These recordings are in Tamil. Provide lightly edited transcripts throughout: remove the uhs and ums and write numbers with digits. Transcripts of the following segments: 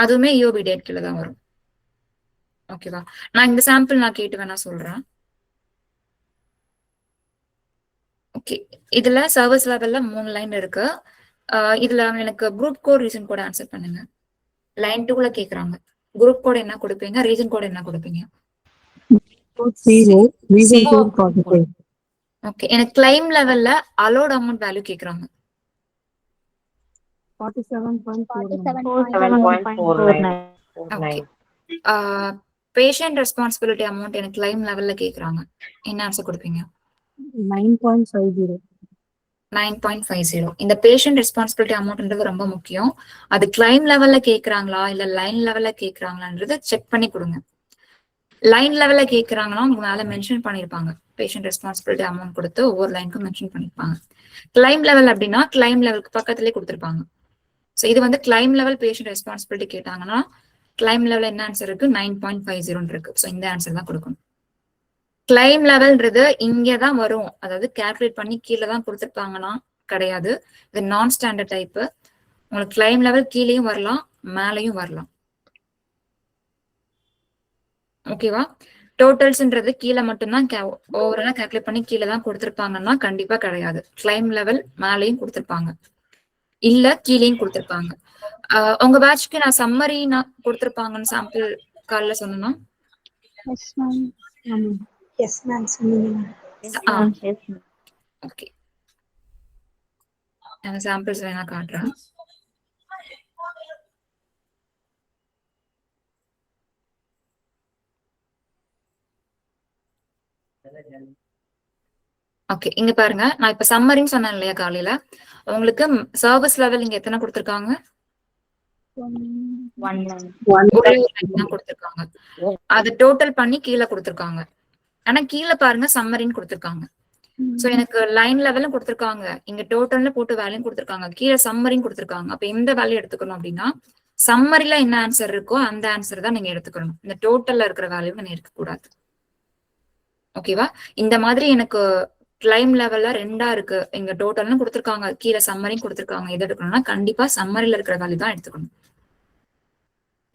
அதுவுமே இஓபி டேட் கீழே தான் வரும். ஓகேவா? நான் இந்த சாம்பிள் நான் கேட்டு வேணா சொல்றேன். ஓகே, இதுல சர்வீஸ் லெவல்ல 3 லைன் இருக்கு. இதுல எனக்கு group code reason code answer பண்ணுங்க. லைன் 2ல கேக்குறாங்க. குரூப் கோட் என்ன கொடுப்பீங்க, ரீசன் கோட் என்ன கொடுப்பீங்க? 0 ரீசன் கோட் பாசிட்டிவ். ஓகே, எனக்கு கிளைம் லெவல்ல அலோட் அமௌண்ட் வேல்யூ கேக்குறாங்க. 47.49. ஓகே, பேஷண்ட் ரெஸ்பான்சிபிலிட்டி அமௌண்ட் எனக்கு கிளைம் லெவல்ல கேக்குறாங்க. என்ன ஆன்சர் கொடுப்பீங்க? 9.50. 9.50. இந்த பேஷண்ட் ரெஸ்பான்சிபிலிட்டி அமௌண்ட்ன்றது ரொம்ப முக்கியம். அது கிளைம் லெவல்ல கேக்குறாங்களா இல்ல லைன் லெவல்ல கேக்குறாங்களான்றத செக் பண்ணி கொடுங்க. லைன் லெவல்ல கேக்குறாங்கன்னா உங்க மேல மென்ஷன் பண்ணிருப்பாங்க. பேஷண்ட் ரெஸ்பான்சிபிலிட்டி அமௌண்ட் கொடுத்து ஒவ்வொரு லைனுக்கும் மென்ஷன் பண்ணிருப்பாங்க. கிளைம் லெவல் அப்படின்னா கிளைம் லெவலுக்கு பக்கத்துலேயே கொடுத்துருப்பாங்க. ஸோ இது வந்து கிளைம் லெவல் பேஷண்ட் ரெஸ்பான்சிபிலிட்டி கேட்டாங்கன்னா கிளைம் லெவல் என்ன ஆன்சர் இருக்கு? 9.50 இருக்கு. ஸோ இந்த ஆன்சர் தான் கொடுக்கணும். கிளைம் லெவல்ன்றது இங்கதான் வரும், அதாவது கால்குலேட் பண்ணி கீழே தான் கொடுத்துருப்பாங்கன்னா கிடையாது. இது நான் ஸ்டாண்டர்ட் டைப். உங்களுக்கு கிளைம் லெவல் கீழேயும் வரலாம் மேலையும் வரலாம். ஓகேவா? டோட்டல்ஸ்ன்றது கீழே மட்டும்தான் ஓவராலா கால்குலேட் பண்ணி கீழே தான் கொடுத்துருப்பாங்கன்னா கண்டிப்பா கிடையாது. கிளைம் லெவல் மேலையும் கொடுத்துருப்பாங்க இல்ல கீழேயும் கொடுத்துருப்பாங்க. உங்க பேட்ச்க்கு நான் சம்மரி நான் கொடுத்துருப்பாங்கன்னு சாம்பிள் கால்ல சொன்னா ஓகே, நான் சாம்பிள்ஸ் வேணா காட்டுறேன். ஓகே, இங்க பாருங்க, நான் இப்ப சம்மரின்னு சொன்னேன் இல்லையா காலையில, உங்களுக்கு சர்வீஸ் லெவல் இங்க எத்தனை கொடுத்துருக்காங்க? ஒரே ஒரு லைன் தான் கொடுத்துருக்காங்க. அது டோட்டல் பண்ணி கீழே கொடுத்துருக்காங்க. ஆனா கீழே பாருங்க சம்மரின்னு கொடுத்துருக்காங்க. சோ எனக்கு லைன் லெவலும் கொடுத்துருக்காங்க, இங்க டோட்டல்ல போட்டு வேல்யூம் கொடுத்துருக்காங்க, கீழே சம்மரியும் கொடுத்துருக்காங்க. அப்ப எந்த வேல்யூ எடுத்துக்கணும் அப்படின்னா சம்மரில என்ன ஆன்சர் இருக்கோ அந்த ஆன்சர் தான் நீங்க எடுத்துக்கணும். இந்த டோட்டல்ல இருக்கிற வேல்யூ நீங்க எடுக்க கூடாது. ஓகேவா? இந்த மாதிரி எனக்கு கிளைம் லெவல்ல 2 இருக்கு, இங்க டோட்டல்னு கொடுத்துருக்காங்க, கீழே சம்மரியும் கொடுத்துருக்காங்க. எது எடுக்கணும்னா கண்டிப்பா சம்மரில இருக்கிற வேல்யூ தான் எடுத்துக்கணும்.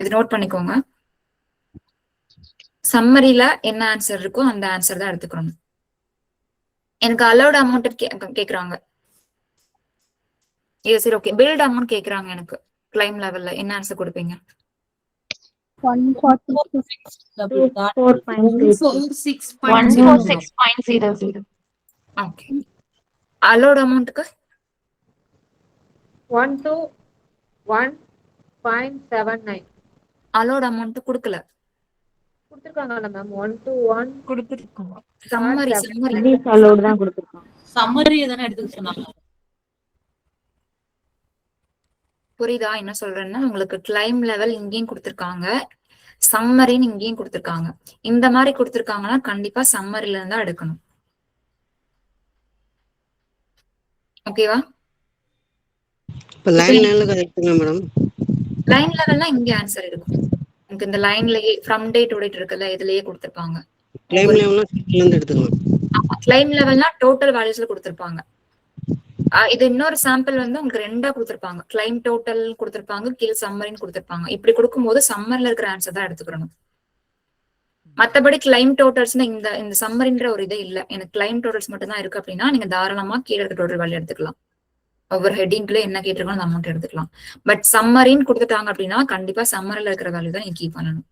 இது நோட் பண்ணிக்கோங்க. சம்மரில என்ன ஆன்சர் இருக்கோ அந்த ஆன்சர் தான் எடுத்துக்கணும். எனக்கு அலோட் அமௌண்ட் கேக்குறாங்க. இது சரி, ஓகே. பில்ட் அமௌண்ட் கேக்குறாங்க எனக்கு கிளைம் லெவல்ல என்ன ஆன்சர் கொடுப்பீங்க? 146.00. ஓகே. அலோட் அமௌண்ட்க்கு 121.79. அலோட் அமௌண்ட் கொடுக்கல. கொடுத்திருக்காங்கல மேம், 1 to 1 கொடுத்திருக்காங்க. சம்மரி அலோட் தான் கொடுத்திருக்காங்க. சம்மரி தான எடுத்துக்க சொன்னாங்க. புரியுதா என்ன சொல்றேன்னா? உங்களுக்கு கிளைம் லெவல் இங்கேயும் கொடுத்திருக்காங்க, சம்மரின்னு இங்கேயும் கொடுத்திருக்காங்க. இந்த மாதிரி கொடுத்திருக்காங்கன்னா கண்டிப்பா சம்மரில இருந்தா எடுக்கணும். ஓகேவா? லைன் லெவலுக்கு எடுத்துங்க மேடம். லைன் லெவல்னா இங்க ஆன்சர் இருக்கும். எனக்கு இந்த லைன்லயே ஃப்ரம் டே டு டேட் இருக்குல்ல, இதுலயே கொடுத்திருப்பாங்க. கிளைம் லெவல்னா சைட்ல இருந்து எடுத்துக்கலாம். ஆமா, கிளைம் லெவல்னா டோட்டல் வேல்யூஸ்ல கொடுத்திருப்பாங்க. இது இன்னொரு சாம்பிள் வந்து உங்களுக்கு 2 கொடுத்திருப்பாங்க. கிளைம் டோட்டல் கொடுத்திருப்பாங்க, கீழ் சம்மரின்னு கொடுத்திருப்பாங்க. இப்படி கொடுக்கும்போது சம்மர்ல இருக்கிற ஆன்சர் தான் எடுத்துக்கணும். மத்தபடி கிளைம் டோட்டல்ஸ்னா இந்த இந்த சம்மரின்ற ஒரு இதே இல்ல, எனக்கு கிளைம் டோட்டல்ஸ் மட்டும் தான் இருக்கு அப்படின்னா நீங்க தாராளமா கீழே இருக்க டோட்டல் வேல்யூ எடுத்துக்கலாம். ஒவ்வொரு ஹெட்டிங்ல என்ன கேட்டிருக்கோம் அந்த அமௌண்ட் எடுத்துக்கலாம். பட் சம்மரின்னு கொடுத்துட்டாங்க அப்படின்னா கண்டிப்பா சம்மரில இருக்கிற வேல்யூ தான் நீங்க கீப் பண்ணணும்.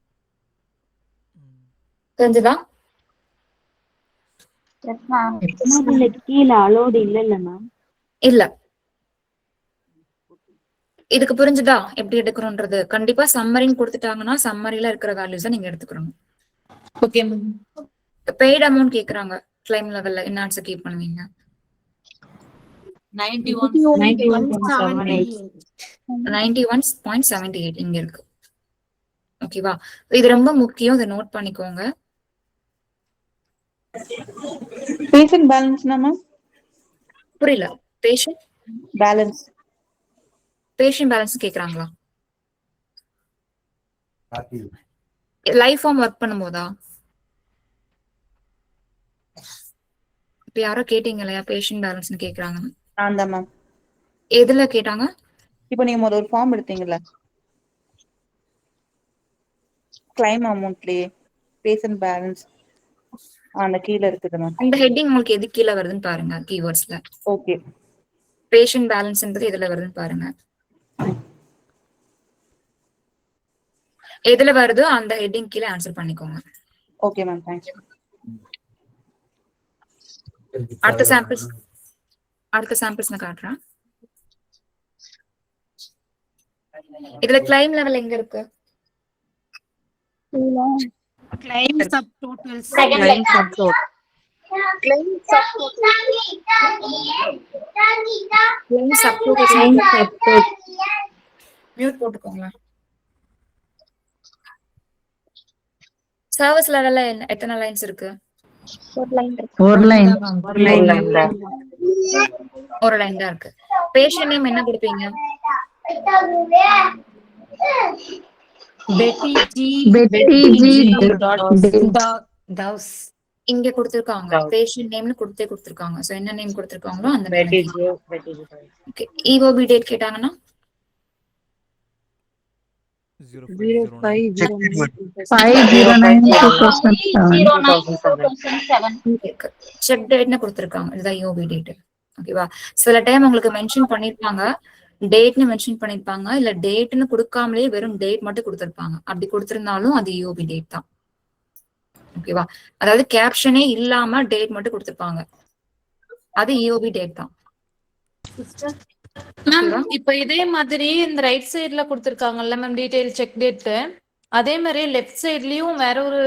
தெரிஞ்சுதா? கீழ அலோட் இல்ல மேம். இல்ல, இதுக்கு புரிஞ்சுதா எப்படி எடுக்கணும்ன்றது? கண்டிப்பா சம்மரின்னு கொடுத்துட்டாங்கன்னா சம்மரில இருக்கிற வேல்யூஸ் நீங்க எடுத்துக்கணும். Okay ma'am. பெய்ட் அமௌண்ட் கேக்குறாங்க கிளைம் லெவல்ல என்ன ஆன்சர் கீப் பண்ணுவீங்க? 91.78 இங்க இருக்கு. ஓகேவா? இது ரொம்ப முக்கியம், இதை நோட் பண்ணிக்கோங்க. பேஷண்ட் பேலன்ஸ்னா மேம்? புரியல. Patient balance. பேஷண்ட் பேலன்ஸ் கேக்குறாங்களா? லைஃப் ஃபார்ம் ஒர்க் பண்ணும்போதா? இப்ப யாரோ கேட்டீங்க இல்லையா பேஷண்ட் பேலன்ஸ் கேக்குறாங்க? நான் தான் மேம். எதுல கேட்டாங்க? இப்போ நீங்க ஒரு ஃபார்ம் எடுத்தீங்கல்ல, கிளைம் அமௌண்ட்லயே பேஷண்ட் பேலன்ஸ் அந்த கீழ இருக்குது மேம். இந்த ஹெட்டிங் உங்களுக்கு எது கீழே வருதுன்னு பாருங்க. கீவேர்ட்ஸ்ல ஓகே. பேஷண்ட் பேலன்ஸ்ன்றது எதுல வருதுன்னு பாருங்க. எதுல வருதோ அந்த ஹெட்டிங் கீழே ஆன்சர் பண்ணிக்கோங்க. Okay ma'am, thanks. அடுத்த சாம்பிள்ஸ் நான் காட்டுறேன். இதுல கிளைம் லெவல் எங்க இருக்கு? Claim subtotals. Claim subtotal. Claim subtotals mute போட்டுக்கோங்க. சர்வீஸ் லெவல்ல எத்தனை லைன்ஸ் இருக்கு? ஒரு லைன் ஒரு லைன் தான் இருக்கு. பேஷண்ட் நேம் என்ன கொடுப்பீங்க? Betty G. Douse. இங்க கொடுத்திருக்காங்க பேஷண்ட் நேம்னு கொடுத்திருக்காங்க. சோ என்ன நேம் கொடுத்திருக்காங்களோ அந்த நேம். ஓகே. EOB டேட் கேட்டாங்கன்னா 509/2007. செக் டேட்னு கொடுத்திருக்காங்க. இதுதான் EOB டேட். ஓகேவா? சில டைம் உங்களுக்கு மென்ஷன் பண்ணிருப்பாங்க, டேட்னு மென்ஷன் பண்ணிருப்பாங்க, இல்ல டேட்னு கொடுக்காமலே வெறும் டேட் மட்டும் கொடுத்திருப்பாங்க. அப்படி கொடுத்திருந்தாலும் அது EOB டேட் தான். ஓகேவா? அதாவது கேப்ஷனே இல்லாம டேட் மட்டும் கொடுத்திருப்பாங்க, அது EOB டேட் தான். மேம் இப்போ இதே மாதிரி இந்த ரைட் சைடுல கொடுத்திருக்காங்கல்ல மேம் டீடைல் செக் டேட், அதே மாதிரி லெஃப்ட் சைட்லயும் வேற ஒரு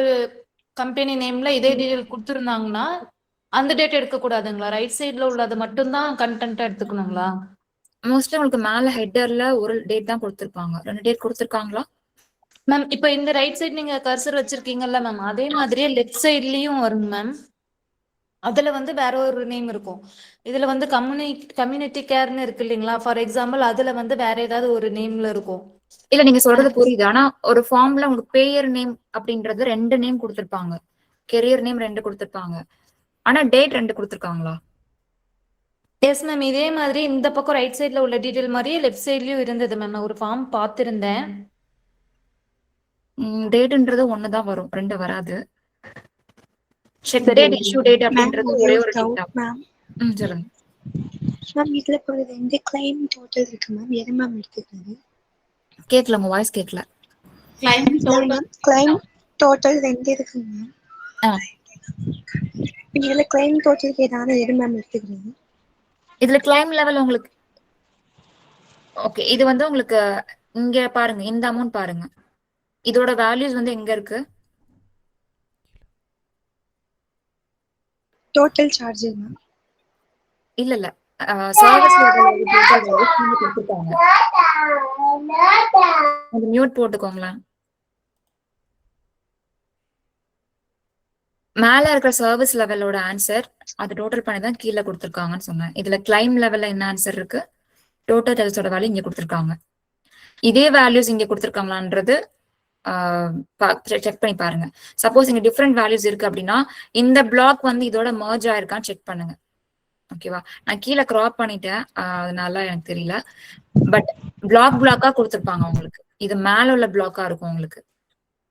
கம்பெனி நேம்ல இதே டீடைல் கொடுத்திருந்தாங்கன்னா அந்த டேட் எடுக்க கூடாதுங்களா? ரைட் சைடுல உள்ளது மட்டும் தான் கண்டென்ட்டா எடுத்துக்கணுங்களா? மோஸ்ட்லி உங்களுக்கு மேல ஹெட்டர்ல ஒரு டேட் தான் கொடுத்திருப்பாங்க. 2 டேட் கொடுத்திருக்காங்களா மேம்? இப்போ இந்த ரைட் சைடு நீங்க கர்சர் வச்சிருக்கீங்கல்ல மேம், அதே மாதிரியே லெஃப்ட் சைட்லயும் வருங்க மேம். அதுல வந்து வேற ஒரு நேம் இருக்கும். இதுல வந்து கம்யூனிட்டி கேர்னு இருக்கு இல்லைங்களா? ஃபார் எக்ஸாம்பிள் அதுல வந்து வேற ஏதாவது ஒரு நேம்ல இருக்கும். இல்ல நீங்க சொல்றது புரியுது. ஆனா ஒரு ஃபார்ம்ல உங்களுக்கு பேயர் நேம் அப்படின்றது 2 நேம் கொடுத்திருப்பாங்க, கெரியர் நேம் 2 கொடுத்திருப்பாங்க, ஆனா டேட் 2 கொடுத்திருக்காங்களா? Yes ma'am. இதே மாதிரி இந்த பக்கம் ரைட் சைடுல உள்ள டீடைல் மாதிரியே லெஃப்ட் சைட்லயும் இருந்தது மேம். நான் ஒரு ஃபார்ம் பார்த்திருந்தேன். டேட்ன்றது 1 தான் வரும், 2 வராது. செக் டேட், இஷ்யூ டேட் அப்படின்றது ஒரே ஒரு டேட் தான். சொல்லுங்க மேம். இதுல போறது இந்த கிளைம் டோட்டல் இருக்கு மேம், எது மேம் எடுத்துக்கிறது? கேட்கல, உங்க வாய்ஸ் கேட்கல. கிளைம் டோட்டல் 2 இருக்குங்க மேம். இதுல கிளைம் டோட்டலுக்கு ஏதாவது எது மேம் எடுத்துக்கிறது? இதுல கிளைம் லெவல் உங்களுக்கு ஓகே. இது வந்து உங்களுக்கு இங்க பாருங்க, இந்த அமௌண்ட் பாருங்க, இதோட வேல்யூஸ் வந்து எங்க இருக்கு? Total charge ma'am. இல்ல இல்ல, சர்வீஸ் லெவல் கொடுத்துருக்காங்க. மியூட் போட்டுக்கோங்களேன். மேல இருக்கிற சர்வீஸ் லெவலோட ஆன்சர் அது டோட்டல் பண்ணி தான் கீழே கொடுத்துருக்காங்கன்னு சொன்னேன். இதுல கிளைம் லெவல்ல என்ன ஆன்சர் இருக்கு? டோட்டல் டெல்ஸோட வேல்யூ இங்க கொடுத்துருக்காங்க. இதே வேல்யூஸ் இங்க கொடுத்துருக்காங்களான்றது செக் பண்ணி பாருங்க. சப்போஸ் இங்க டிஃப்ரெண்ட் வேல்யூஸ் இருக்கு அப்படின்னா இந்த பிளாக் வந்து இதோட மர்ஜ் ஆயிருக்கான்னு செக் பண்ணுங்க. ஓகேவா? நான் கீழே கிராப் பண்ணிட்டேன், அதனால எனக்கு தெரியல. பட் பிளாக்கா கொடுத்துருப்பாங்க உங்களுக்கு. இது மேல உள்ள பிளாக்கா இருக்கும் உங்களுக்கு.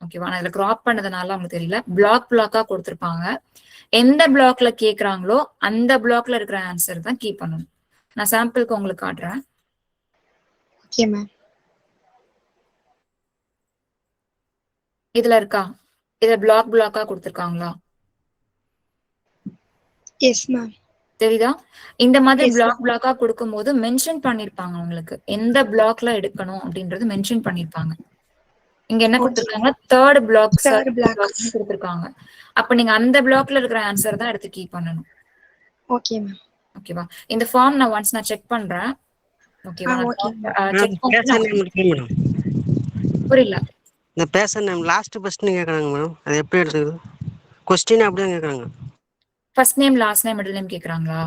ஓகேவா? நான் இதுல கிராப் பண்ணதுனால உங்களுக்கு தெரியல. பிளாக்கா கொடுத்துருப்பாங்க. எந்த பிளாக்ல கேக்குறாங்களோ அந்த பிளாக்ல இருக்கிற ஆன்சர் தான் கீப் பண்ணணும். நான் சாம்பிளுக்கு உங்களுக்கு காட்டுறேன். Okay ma'am. இதுல இருக்கா? இதுல பிளாக்கா கொடுத்துருக்காங்களா? Yes ma'am. தெரியுதா? இந்த மாதிரி பிளாக்கா கொடுக்கும் போது மென்ஷன் பண்ணிருப்பாங்க உங்களுக்கு எந்த பிளாக்ல எடுக்கணும் அப்படின்றது மென்ஷன் பண்ணிருப்பாங்க. இங்க என்ன கொடுத்திருக்காங்க? தேர்ட் பிளாக் கொடுத்திருக்காங்க. அப்ப நீங்க அந்த பிளாக்ல இருக்கிற ஆன்சர் தான் எடுத்து கீப் பண்ணணும். Okay ma'am. ஓகேவா? இந்த ஃபார்ம் நான் ஒன்ஸ் செக் பண்றேன். ஓகேவா? புரியல. இந்த பேஷண்ட் நேம் லாஸ்ட் ஃபர்ஸ்ட்னு கேக்குறாங்க மேடம், அது எப்படி எடுத்துக்கிறது? क्वेश्चन அப்படியே கேக்குறாங்க. First name, last name, middle name கேக்குறாங்களா?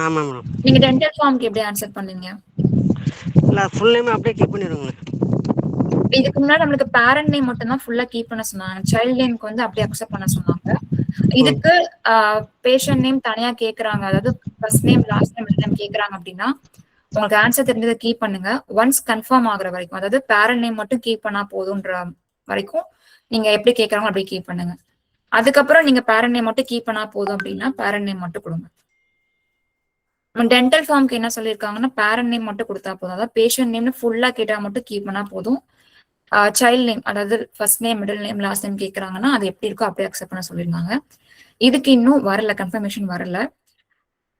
ஆமா மேடம். நீங்க டென்டல் ஃபார்ம்க்கு எப்படி ஆன்சர் பண்ணீங்க? இல்ல ஃபுல் நேம் அப்படியே கீப் பண்ணிடுங்க. இதுக்கு முன்னாடி நம்மளுக்கு பேரண்ட் நேம் மட்டும் தான் ஃபுல்லா கீப் பண்ண சொன்னாங்க. சைல்ட் நேம்க்கு வந்து அப்படியே அக்செப்ட் பண்ண சொன்னாங்க. இதுக்கு பேஷண்ட் நேம் தனியா கேக்குறாங்க, அதாவது first name, last name, middle name கேக்குறாங்க அப்படின்னா உங்களுக்கு ஆன்சர் தெரிஞ்சதை கீப் பண்ணுங்க. ஒன்ஸ் கன்ஃபார்ம் ஆகுற வரைக்கும், அதாவது பேரண்ட் நேம் மட்டும் கீப் பண்ணா போதும்ன்ற வரைக்கும் நீங்க எப்படி கேட்கறாங்களோ அப்படி கீப் பண்ணுங்க. அதுக்கப்புறம் நீங்க பேரண்ட் நேம் மட்டும் கீப் பண்ணா போதும் அப்படின்னா பேரண்ட் நேம் மட்டும் கொடுங்க. டென்டல் ஃபார்முக்கு என்ன சொல்லியிருக்காங்கன்னா பேரண்ட் நேம் மட்டும் கொடுத்தா போதும். அதாவது பேஷண்ட் நேம்னு ஃபுல்லா கேட்டா மட்டும் கீப் பண்ணா போதும். சைல்ட் நேம், அதாவது first name, middle name, last name கேட்கறாங்கன்னா அது எப்படி இருக்கோ அப்படியே அக்செப்ட் பண்ண சொல்லியிருந்தாங்க. இதுக்கு இன்னும் வரல, கன்ஃபர்மேஷன் வரல.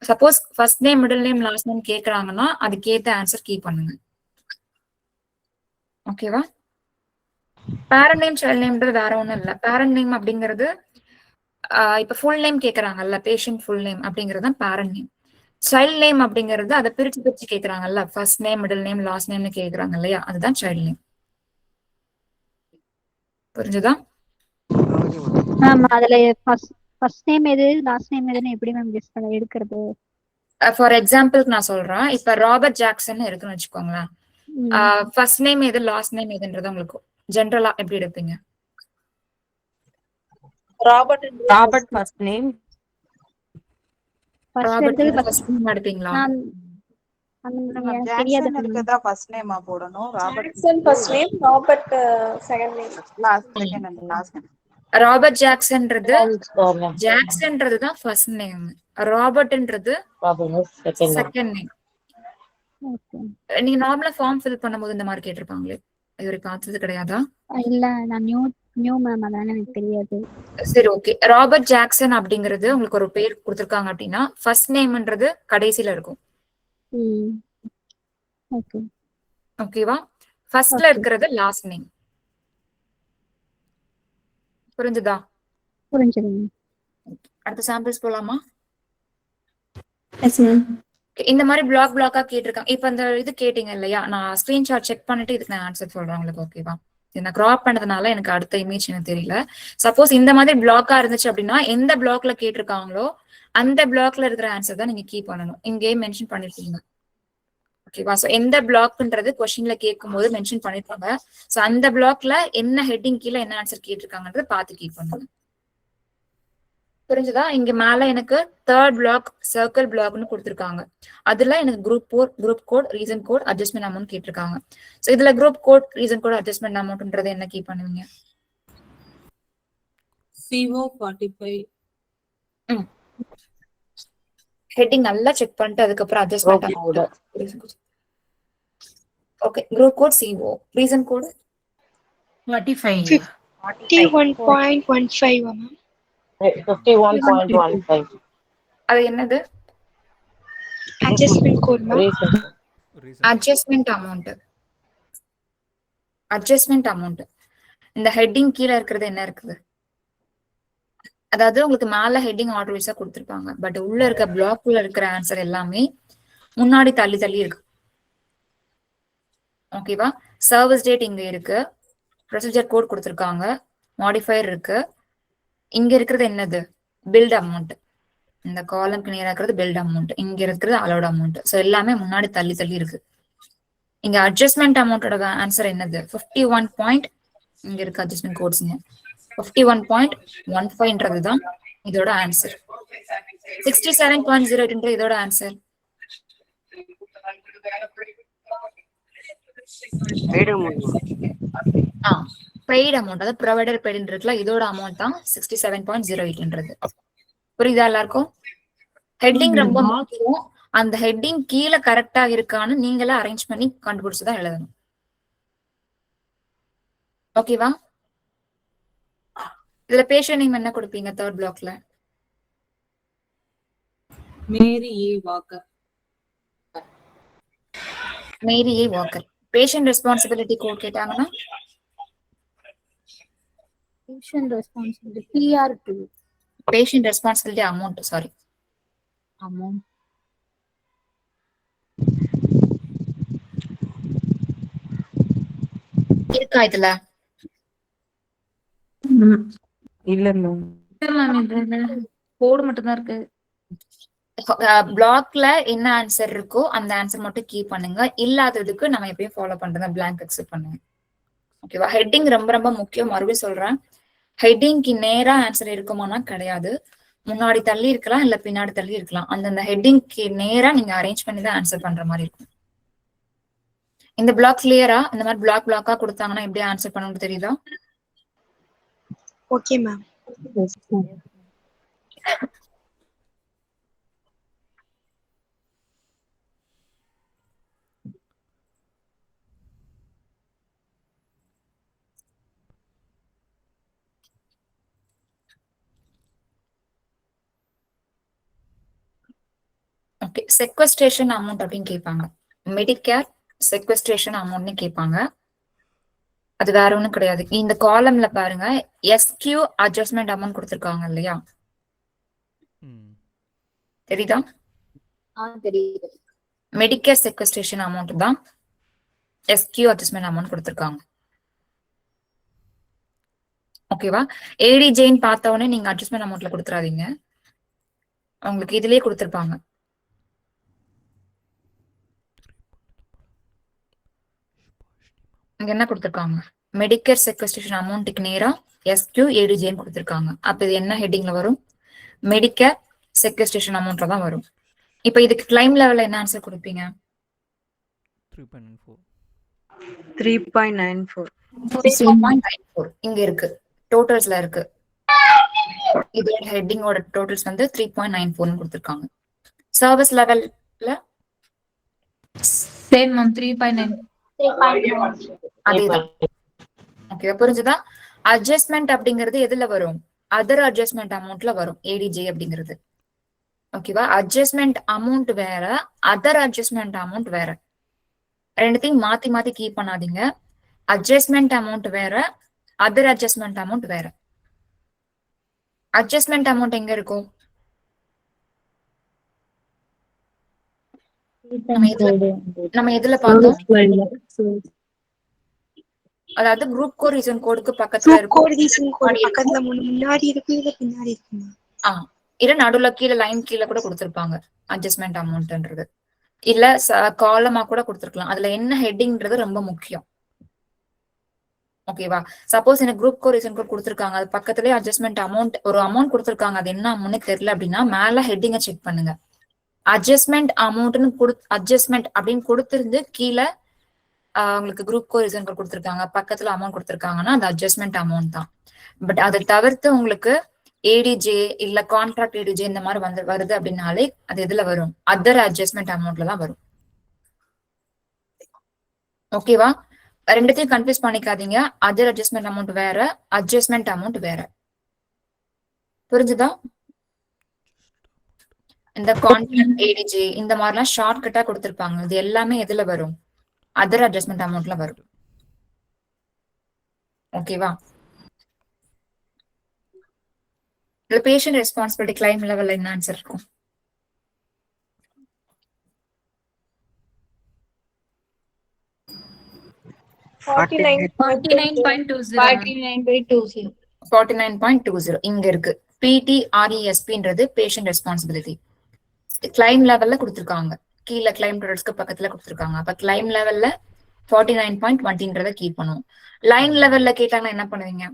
Suppose first name, middle name, last name கேட்கறாங்கன்னா அதுக்கேத்த ஆன்சர் கீப் பண்ணுங்க. ஓகேவா? பேரண்ட் நேம், சைல்ட் நேம்ன்றது வேற ஒண்ணும் இல்ல. பேரண்ட் நேம் அப்படிங்கிறது இப்ப ஃபுல் நேம் கேக்குறாங்கல்ல, பேஷண்ட் ஃபுல் நேம் அப்படிங்கிறது தான் பேரண்ட் நேம். சைல்ட் நேம் அப்படிங்கிறது அதை பிரிச்சு பிரிச்சு கேக்குறாங்கல்ல, first name, middle name, last நேம்னு கேக்குறாங்க இல்லையா, அதுதான் சைல்ட் நேம். புரிஞ்சுதா? Okay madam. மேம் அதுல ஃபர்ஸ்ட் நேம் எது லாஸ்ட் நேம் எதுன்னு எப்படி மேம் கெஸ் பண்ண எடுக்கிறது? ஃபார் எக்ஸாம்பிளுக்கு நான் சொல்றேன். இப்ப ராபர்ட் ஜாக்சன் இருக்குன்னு வச்சுக்கோங்களேன். ஃபர்ஸ்ட் நேம் எது, லாஸ்ட் நேம் எதுன்றது உங்களுக்கு ஜென்ரலா எப்படி எடுப்பீங்க? Robert first name. Robert first name எடுப்பீங்களா? தெரியாது இருக்குதா ஃபர்ஸ்ட் நேமா போடணும். Jackson first name, Robert second name. Last name. Robert ஜாக்சன்ன்றது ஜாக்சன்ன்றது தான் ஃபர்ஸ்ட் நேம், ராபர்ட்ன்றது செகண்ட் நேம். நீங்க நார்மலா ஃபார்ம் ஃபில் பண்ணும்போது இந்த மாதிரி கேட்டிருப்பாங்களே, இது வரைக்கும் பார்த்தது கிடையாதா? இல்ல நான் நியூ மேம், அதானே எனக்கு தெரியாது. சரி, ஓகே. ராபர்ட் ஜாக்சன் அப்படிங்கிறது உங்களுக்கு ஒரு பேர் கொடுத்திருக்காங்க அப்படின்னா ஃபர்ஸ்ட் நேம்ன்றது கடைசியில இருக்கும். ஓகே ஓகேவா? ஃபர்ஸ்ட்ல இருக்கிறது லாஸ்ட் நேம். புரிஞ்சுதா? புரிஞ்சுதுங்க. அடுத்த சாம்பிள்ஸ் போலாமா? Yes ma'am. இந்த மாதிரி பிளாக்கா கேட்டிருக்காங்க. இப்ப இந்த இது கேட்டீங்க இல்லையா, நான் ஸ்கிரீன்ஷாட் செக் பண்ணிட்டு இதுக்கு நான் ஆன்சர் சொல்றேன் உங்களுக்கு. ஓகேவா? இது நான் கிராப் பண்ணதுனால எனக்கு அடுத்த இமேஜ் எனக்கு தெரியல. சப்போஸ் இந்த மாதிரி பிளாக்கா இருந்துச்சு அப்படின்னா எந்த பிளாக்ல கேட்டிருக்காங்களோ அந்த பிளாக்ல இருக்கிற ஆன்சர் தான் நீங்க கீப் பண்ணணும். இங்கே மென்ஷன் பண்ணிருக்கீங்க. ஓகேவா? சோ எந்த பிளாக்ன்றது கொஸ்டின்ல கேட்கும் போது மென்ஷன் பண்ணிருப்பாங்க. சோ அந்த பிளாக்ல என்ன ஹெட்டிங் கீழே என்ன ஆன்சர் கேட்டிருக்காங்கன்றத பார்த்து கீப் பண்ணுங்க. புரிஞ்சுதா? இங்க மேல எனக்கு தேர்ட் பிளாக் சர்க்கிள் பிளாக்னு கொடுத்திருக்காங்க. அதுல எனக்கு group code, reason code, adjustment amount கேட்டிருக்காங்க. சோ இதுல group code, reason code, adjustment அமௌண்ட்ன்றது என்ன கீப் பண்ணுவீங்க? CO45. ஹெட்டிங் நல்லா செக் பண்ணிட்டு அதுக்கப்புறம் adjustment amount. Okay, group code CO, reason code 45. 51.15 ma'am. 51.15. அது என்னது? Adjustment code ma'am. Adjustment amount. Adjustment amount. இந்த ஹெட்டிங் கீழே இருக்கிறது என்ன இருக்குது? அதாவது உங்களுக்கு மேல ஹெட்டிங் ஆர்டர் வைஸா கொடுத்திருப்பாங்க. பட் உள்ள இருக்க பிளாக்குள்ள இருக்கிற ஆன்சர் எல்லாமே முன்னாடி தள்ளி தள்ளி இருக்கு. ஓகேவா? சர்வீஸ் டேட் இங்க இருக்கு, ப்ரொசீஜர் கோட் கொடுத்திருக்காங்க, மாடிஃபயர் இருக்கு. இங்க இருக்கிறது என்னது? Billed amount. இந்த காலம்க்கு நேரா இருக்கிறது பில்ட் அமௌண்ட், இங்க இருக்கிறது அலோட் அமௌண்ட். சோ எல்லாமே முன்னாடி தள்ளி தள்ளி இருக்கு. இங்க அட்ஜஸ்ட்மெண்ட் அமௌண்டோட ஆன்சர் என்னது? 51. இங்க இருக்கு அட்ஜஸ்ட்மெண்ட் கோட்ஸ்ங்க. 51.15 தான் இதோட ஆன்சர். 67.08 இதோட answer. Paid amount. Paid amount, அதாவது ப்ரொவைடர் பெய்ட் இருக்குல்ல, இதோட அமௌண்ட் தான் 67.08. புரியுதா எல்லாருக்கும்? ஹெட்டிங் ரொம்ப முக்கியம். அந்த ஹெட்டிங் கீழே கரெக்டா இருக்கான்னு நீங்களே அரேஞ்ச் பண்ணி கண்டுபிடிச்சுதான் எழுதணும். ஓகேவா? இதுல பேஷண்ட் நேம் என்ன கொடுப்பீங்க? தேர்ட் பிளாக்ல மேரி ஏ வாக்கர். மேரி ஏ வாக்கர். பேஷண்ட் ரெஸ்பான்சிபிலிட்டி கோட் கேட்டாங்கன்னா patient responsibility PR2. Patient responsibility amount, sorry amount. இருக்கா இதுல? இல்ல மேம். கோடு மட்டும் தான் இருக்கு. பிளாக்ல என்ன ஆன்சர் இருக்கோ அந்த ஆன்சர் மட்டும் கீப் பண்ணுங்க. இல்லாததுக்கு நம்ம எப்பயும் ஃபாலோ பண்றத பிளாங்க் அக்செப்ட் பண்ணுங்க. ஓகேவா? ஹெட்டிங் ரொம்ப ரொம்ப முக்கியம். மறுபடியும் சொல்றேன், ஹெட்டிங்க்கு நேரா ஆன்சர் இருக்குமானா கிடையாது. முன்னாடி தள்ளி இருக்கலாம், இல்ல பின்னாடி தள்ளி இருக்கலாம். அந்தந்த ஹெட்டிங்க்கு நேரா நீங்க அரேஞ்ச் பண்ணி தான் ஆன்சர் பண்ற மாதிரி இருக்கும். இந்த பிளாக் கிளியரா? இந்த மாதிரி பிளாக்கா கொடுத்தாங்கன்னா எப்படி ஆன்சர் பண்ணணும்னு தெரியுதா? Okay ma'am. Okay, sequestration amount அப்படின்னு கேட்பாங்க. மெடிக்கேர் செக்வஸ்ட்ரேஷன் அமௌண்ட்னு கேட்பாங்க. அது வேற ஒண்ணும் கிடையாது. இந்த காலம்ல பாருங்க, எஸ்கியூ அட்ஜஸ்ட்மெண்ட் அமௌண்ட் கொடுத்துருக்காங்க இல்லையா, தெரியுதா? தெரியுது. மெடிக்கேர் செக்வஸ்ட்ரேஷன் அமௌண்ட் தான் எஸ்கியூ அட்ஜஸ்ட்மெண்ட் அமௌண்ட் கொடுத்துருக்காங்க. ஓகேவா? ஏடிஜேன்னு பார்த்த உடனே நீங்க அட்ஜஸ்ட்மெண்ட் அமௌண்ட்ல கொடுத்துறாதீங்க, உங்களுக்கு இதுலயே கொடுத்துருப்பாங்க. இங்க என்ன கொடுத்துருக்காங்க, மெடிக்கேர் செக்வஸ்ட்ரேஷன் அமௌண்ட்டுக்கு நேரா எஸ்கியூ ஏடிஜேன்னு கொடுத்துருக்காங்க. அப்ப இது என்ன ஹெட்டிங்ல வரும்? மெடிக்கேர் செக்வஸ்ட்ரேஷன் அமௌண்ட்ல தான் வரும். இப்ப இதுக்கு கிளைம் லெவல்ல என்ன ஆன்சர் கொடுப்பீங்க? 3.94. 3.94 இங்க இருக்கு, டோட்டல்ஸ்ல இருக்கு. இதோட ஹெட்டிங்கோட டோட்டல்ஸ் வந்து 3.94 கொடுத்துருக்காங்க. சர்வீஸ் லெவல்ல சேம் மேம் 3.9. அதேதான். ஓகே, புரிஞ்சுதா? அட்ஜஸ்ட்மெண்ட் அப்படிங்கிறது எதுல வரும்? அதர் அட்ஜஸ்ட்மெண்ட் அமௌண்ட்ல வரும் ஏடிஜே அப்படிங்கிறது. ஓகேவா? அட்ஜஸ்ட்மெண்ட் அமௌண்ட் வேற, அதர் அட்ஜஸ்ட்மெண்ட் அமௌண்ட் வேற. ரெண்டுத்தையும் மாத்தி மாத்தி கீப் பண்ணாதீங்க. அட்ஜஸ்ட்மெண்ட் அமௌண்ட் வேற, அதர் அட்ஜஸ்ட்மெண்ட் அமௌண்ட் வேற. அட்ஜஸ்ட்மெண்ட் அமௌண்ட் எங்க இருக்கும்? நம்ம எதுல பார்த்தோம்? அதாவது குரூப் கோட் ரீசன் கோடுக்கு பக்கத்துல குரூப் இருக்கும். கோட் ரீசன் கோட் பக்கத்துல முன்னாடி இருக்கு, இல்ல பின்னாடி இருக்குமா? இல்ல நடுவுல கீழே லைன் கீழே கூட கொடுத்திருப்பாங்க அட்ஜஸ்ட்மெண்ட் அமௌண்ட்ன்றது. இல்ல காலமா கூட கொடுத்திருக்கலாம். அதுல என்ன ஹெட்டிங்ன்றது ரொம்ப முக்கியம். ஓகேவா? சப்போஸ் எனக்கு குரூப் கோட் ரீசன் கோட் கொடுத்திருக்காங்க, அது பக்கத்துலயே அட்ஜஸ்ட்மெண்ட் அமௌண்ட் ஒரு அமௌண்ட் கொடுத்திருக்காங்க, அது என்ன அமௌண்ட் தெரியல அப்படின்னா மேல ஹெட்டிங்கை செக் பண்ணுங்க. அட்ஜஸ்ட்மெண்ட் அமௌண்ட்னு அட்ஜஸ்ட்மெண்ட் அப்படின்னு கொடுத்திருந்து கீழே உங்களுக்கு குரூப் கோ ரீசன் கோட் கொடுத்திருக்காங்க, பக்கத்துல அமௌண்ட் கொடுத்திருக்காங்கன்னா அது அட்ஜஸ்ட்மெண்ட் அமௌண்ட் தான். பட் அதை தவிர்த்து உங்களுக்கு ஏடிஜே இல்ல கான்ட்ராக்ட் ஏடிஜே இந்த மாதிரி வருது அப்படின்னாலே அது எதுல வரும்? அதர் அட்ஜஸ்ட்மெண்ட் அமௌண்ட்ல தான் வரும். ஓகேவா? ரெண்டுத்தையும் கன்ஃபியூஸ் பண்ணிக்காதீங்க. அதர் அட்ஜஸ்ட்மெண்ட் அமௌண்ட் வேற, அட்ஜஸ்ட்மெண்ட் அமௌண்ட் வேற. புரிஞ்சுதா? இந்த கான்ட்ராக்ட் ஏடிஜே இந்த மாதிரிலாம் ஷார்ட் கட்டா கொடுத்திருப்பாங்க, இது எல்லாமே எதுல வரும்? அதர் அட்ஜஸ்ட்மெண்ட் அமௌண்ட்ல வரும். ஓகேவா? இதுல பேஷண்ட் ரெஸ்பான்சிபிலிட்டி கிளைம் லெவல்ல என்ன ஆன்சர் இருக்கும்? இங்க இருக்கு. PTRESPன்றது பேஷண்ட் ரெஸ்பான்சிபிலிட்டி. கிளைம் லெவல்ல கொடுத்திருக்காங்க, கீழே கிளைம் டோட்டல்ஸ்க்கு பக்கத்துல கொடுத்திருக்காங்க. அப்ப கிளைம் லெவல்ல 49.20 கீப் பண்ணுவோம். லைன் லெவல்ல கேட்டாங்கன்னா என்ன பண்ணுவீங்க?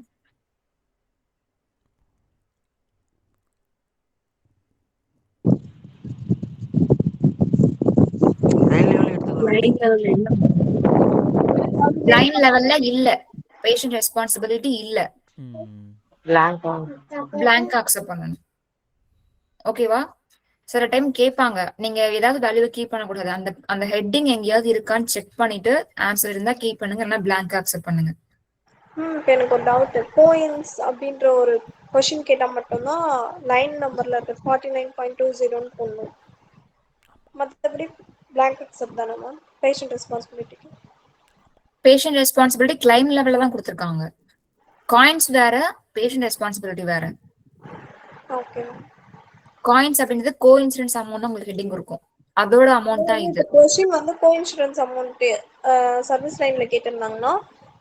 லைன் லெவல்ல இல்ல, பேஷண்ட் ரெஸ்பான்சிபிலிட்டி இல்ல, பிளாங்க் அக்செப்ட் பண்ணணும். ஓகேவா? சில டைம் கேட்பாங்க, நீங்க ஏதாவது வேல்யூ கீப் பண்ணக்கூடாது, அந்த அந்த ஹெட்டிங் எங்கேயாவது இருக்கான்னு செக் பண்ணிட்டு ஆன்சர் இருந்தா கீப் பண்ணுங்க, இல்லைன்னா பிளாங்க் அக்செப்ட் பண்ணுங்க. எனக்கு ஒரு டவுட். கோயின்ஸ் அப்படின்ற ஒரு கொஸ்டின் கேட்டா மட்டும்தான் லைன் நம்பர்ல இருக்கு 49.20 போடணும். மற்றபடி பிளாங்க் அக்செப்ட் தானே மேம் பேஷண்ட் ரெஸ்பான்சிபிலிட்டிக்கு? பேஷண்ட் ரெஸ்பான்சிபிலிட்டி கிளைம் லெவல்ல தான் கொடுத்திருக்காங்க. காயின்ஸ் வேற, பேஷண்ட் ரெஸ்பான்சிபிலிட்டி வேற. ஓகே. காயின்ஸ் அப்படின்றது கோ இன்சூரன்ஸ் அமௌண்ட் உங்களுக்கு ஹெட்டிங் இருக்கும், அதோட அமௌண்ட் தான் இது. கொஸ்டின் வந்து கோ இன்சூரன்ஸ் அமௌண்ட் சர்வீஸ் லைன்ல கேட்டிருந்தாங்கன்னா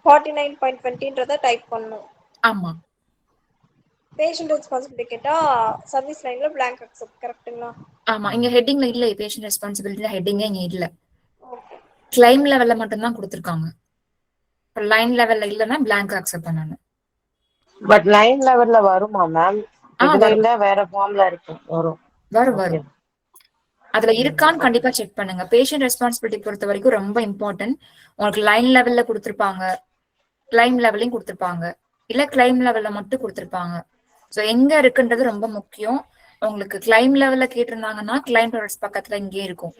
49.20 டைப் பண்ணணும். ஆமா. பேஷண்ட் ரெஸ்பான்சிபிலிட்டி கேட்டா சர்வீஸ் லைன்ல பிளாங்க் அக்செப்ட், கரெக்ட்டுங்களா? ஆமா, இங்க ஹெட்டிங்ல இல்ல, பேஷண்ட் ரெஸ்பான்சிபிலிட்டி ஹெட்டிங்கே இங்க இல்ல, கிளைம் லெவல்ல மட்டும் தான் கொடுத்திருக்காங்க. லைன் லெவல்ல இல்லன்னா பிளாங்க் அக்செப்ட் பண்ணணும். பட் லைன் லெவல்ல வருமா மேம்? இதுல இல்ல வேற ஃபார்ம்ல இருக்கு. வரும். அதுல இருக்கான்னு கண்டிப்பா செக் பண்ணுங்க. பேஷண்ட் ரெஸ்பான்சிபிலிட்டி பொறுத்த வரைக்கும் ரொம்ப இம்பார்ட்டன்ட். உங்களுக்கு லைன் லெவல்ல கொடுத்திருப்பாங்க, கிளைம் லெவலையும் கொடுத்திருப்பாங்க. இல்ல கிளைம் லெவல்ல மட்டும் கொடுத்திருப்பாங்க. சோ எங்க இருக்குன்றது ரொம்ப முக்கியம். உங்களுக்கு கிளைம் லெவல்ல கேட்டிருந்தாங்கன்னா கிளைம் ப்ராடக்ட்ஸ் பக்கத்துல இங்கே இருக்கும்.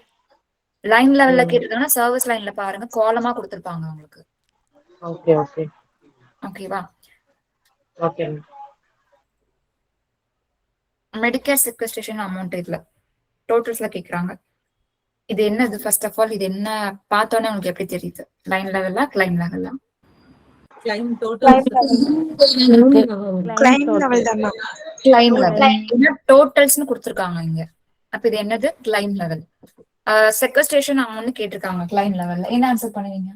லைன் லெவல்ல கேட்டிருந்தாங்கன்னா சர்வீஸ் லைன்ல பாருங்க, காலமா கொடுத்திருப்பாங்க உங்களுக்கு. ஓகே ஓகே ஓகேவா? ஓகே. மெடிக்கேர் செக்வஸ்ட்ரேஷன் அமௌண்ட் இதுல டோட்டல்ஸ்ல கேக்குறாங்க. இது என்னது? ஃபர்ஸ்ட் ஆஃப் ஆல் இது என்ன பார்த்தோன்னே உங்களுக்கு எப்படி தெரியுது? லைன் லெவல்ல கிளைம் லெவல்ல? கிளைம் லெவல் தான் மேம். கிளைம் லெவல் டோட்டல்ஸ்னு கொடுத்திருக்காங்க இங்க. அப்ப இது என்னது? Claim level. செக்வஸ்ட்ரேஷன் அமௌண்ட் கேட்டிருக்காங்க கிளைம் லெவல்ல. என்ன ஆன்சர் பண்ணுவீங்க?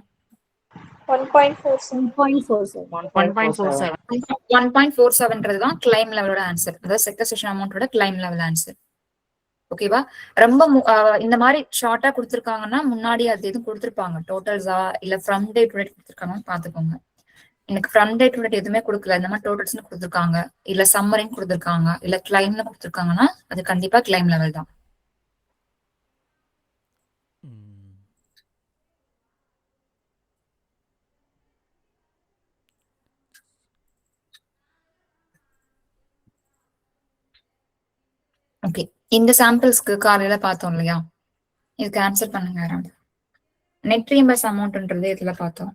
1.47. 1.47 தான் கிளைம் லெவலோட ஆன்சர். அதாவது செக்வஸ்ட்ரேஷன் அமௌண்டோட கிளைம் லெவல் ஆன்சர். ஓகேவா? ரொம்ப இந்த மாதிரி ஷார்ட்டா கொடுத்திருக்காங்கன்னா முன்னாடி அது எதுவும் கொடுத்திருப்பாங்க. டோட்டல்ஸா இல்ல ஃப்ரம் டே டு டேட் கொடுத்திருக்காங்கன்னு பாத்துக்கோங்க. எனக்கு ஃப்ரம் டே டு டேட் எதுவுமே கொடுக்கல. இந்த மாதிரி டோட்டல்ஸ்னு கொடுத்திருக்காங்க, இல்ல சம்மரின்னு கொடுத்திருக்காங்க, இல்ல கிளைம்னு கொடுத்திருக்காங்கன்னா அது கண்டிப்பா கிளைம் லெவல் தான். ஓகே, இந்த சாம்பிள்ஸ்க்கு காலையில பார்த்தோம் இல்லையா? இதுக்கு ஆன்சர் பண்ணுங்க யாராவது. நெட் ரீஎம்பர்ஸ் அமௌண்ட்ன்றது இதுல பார்த்தோம்.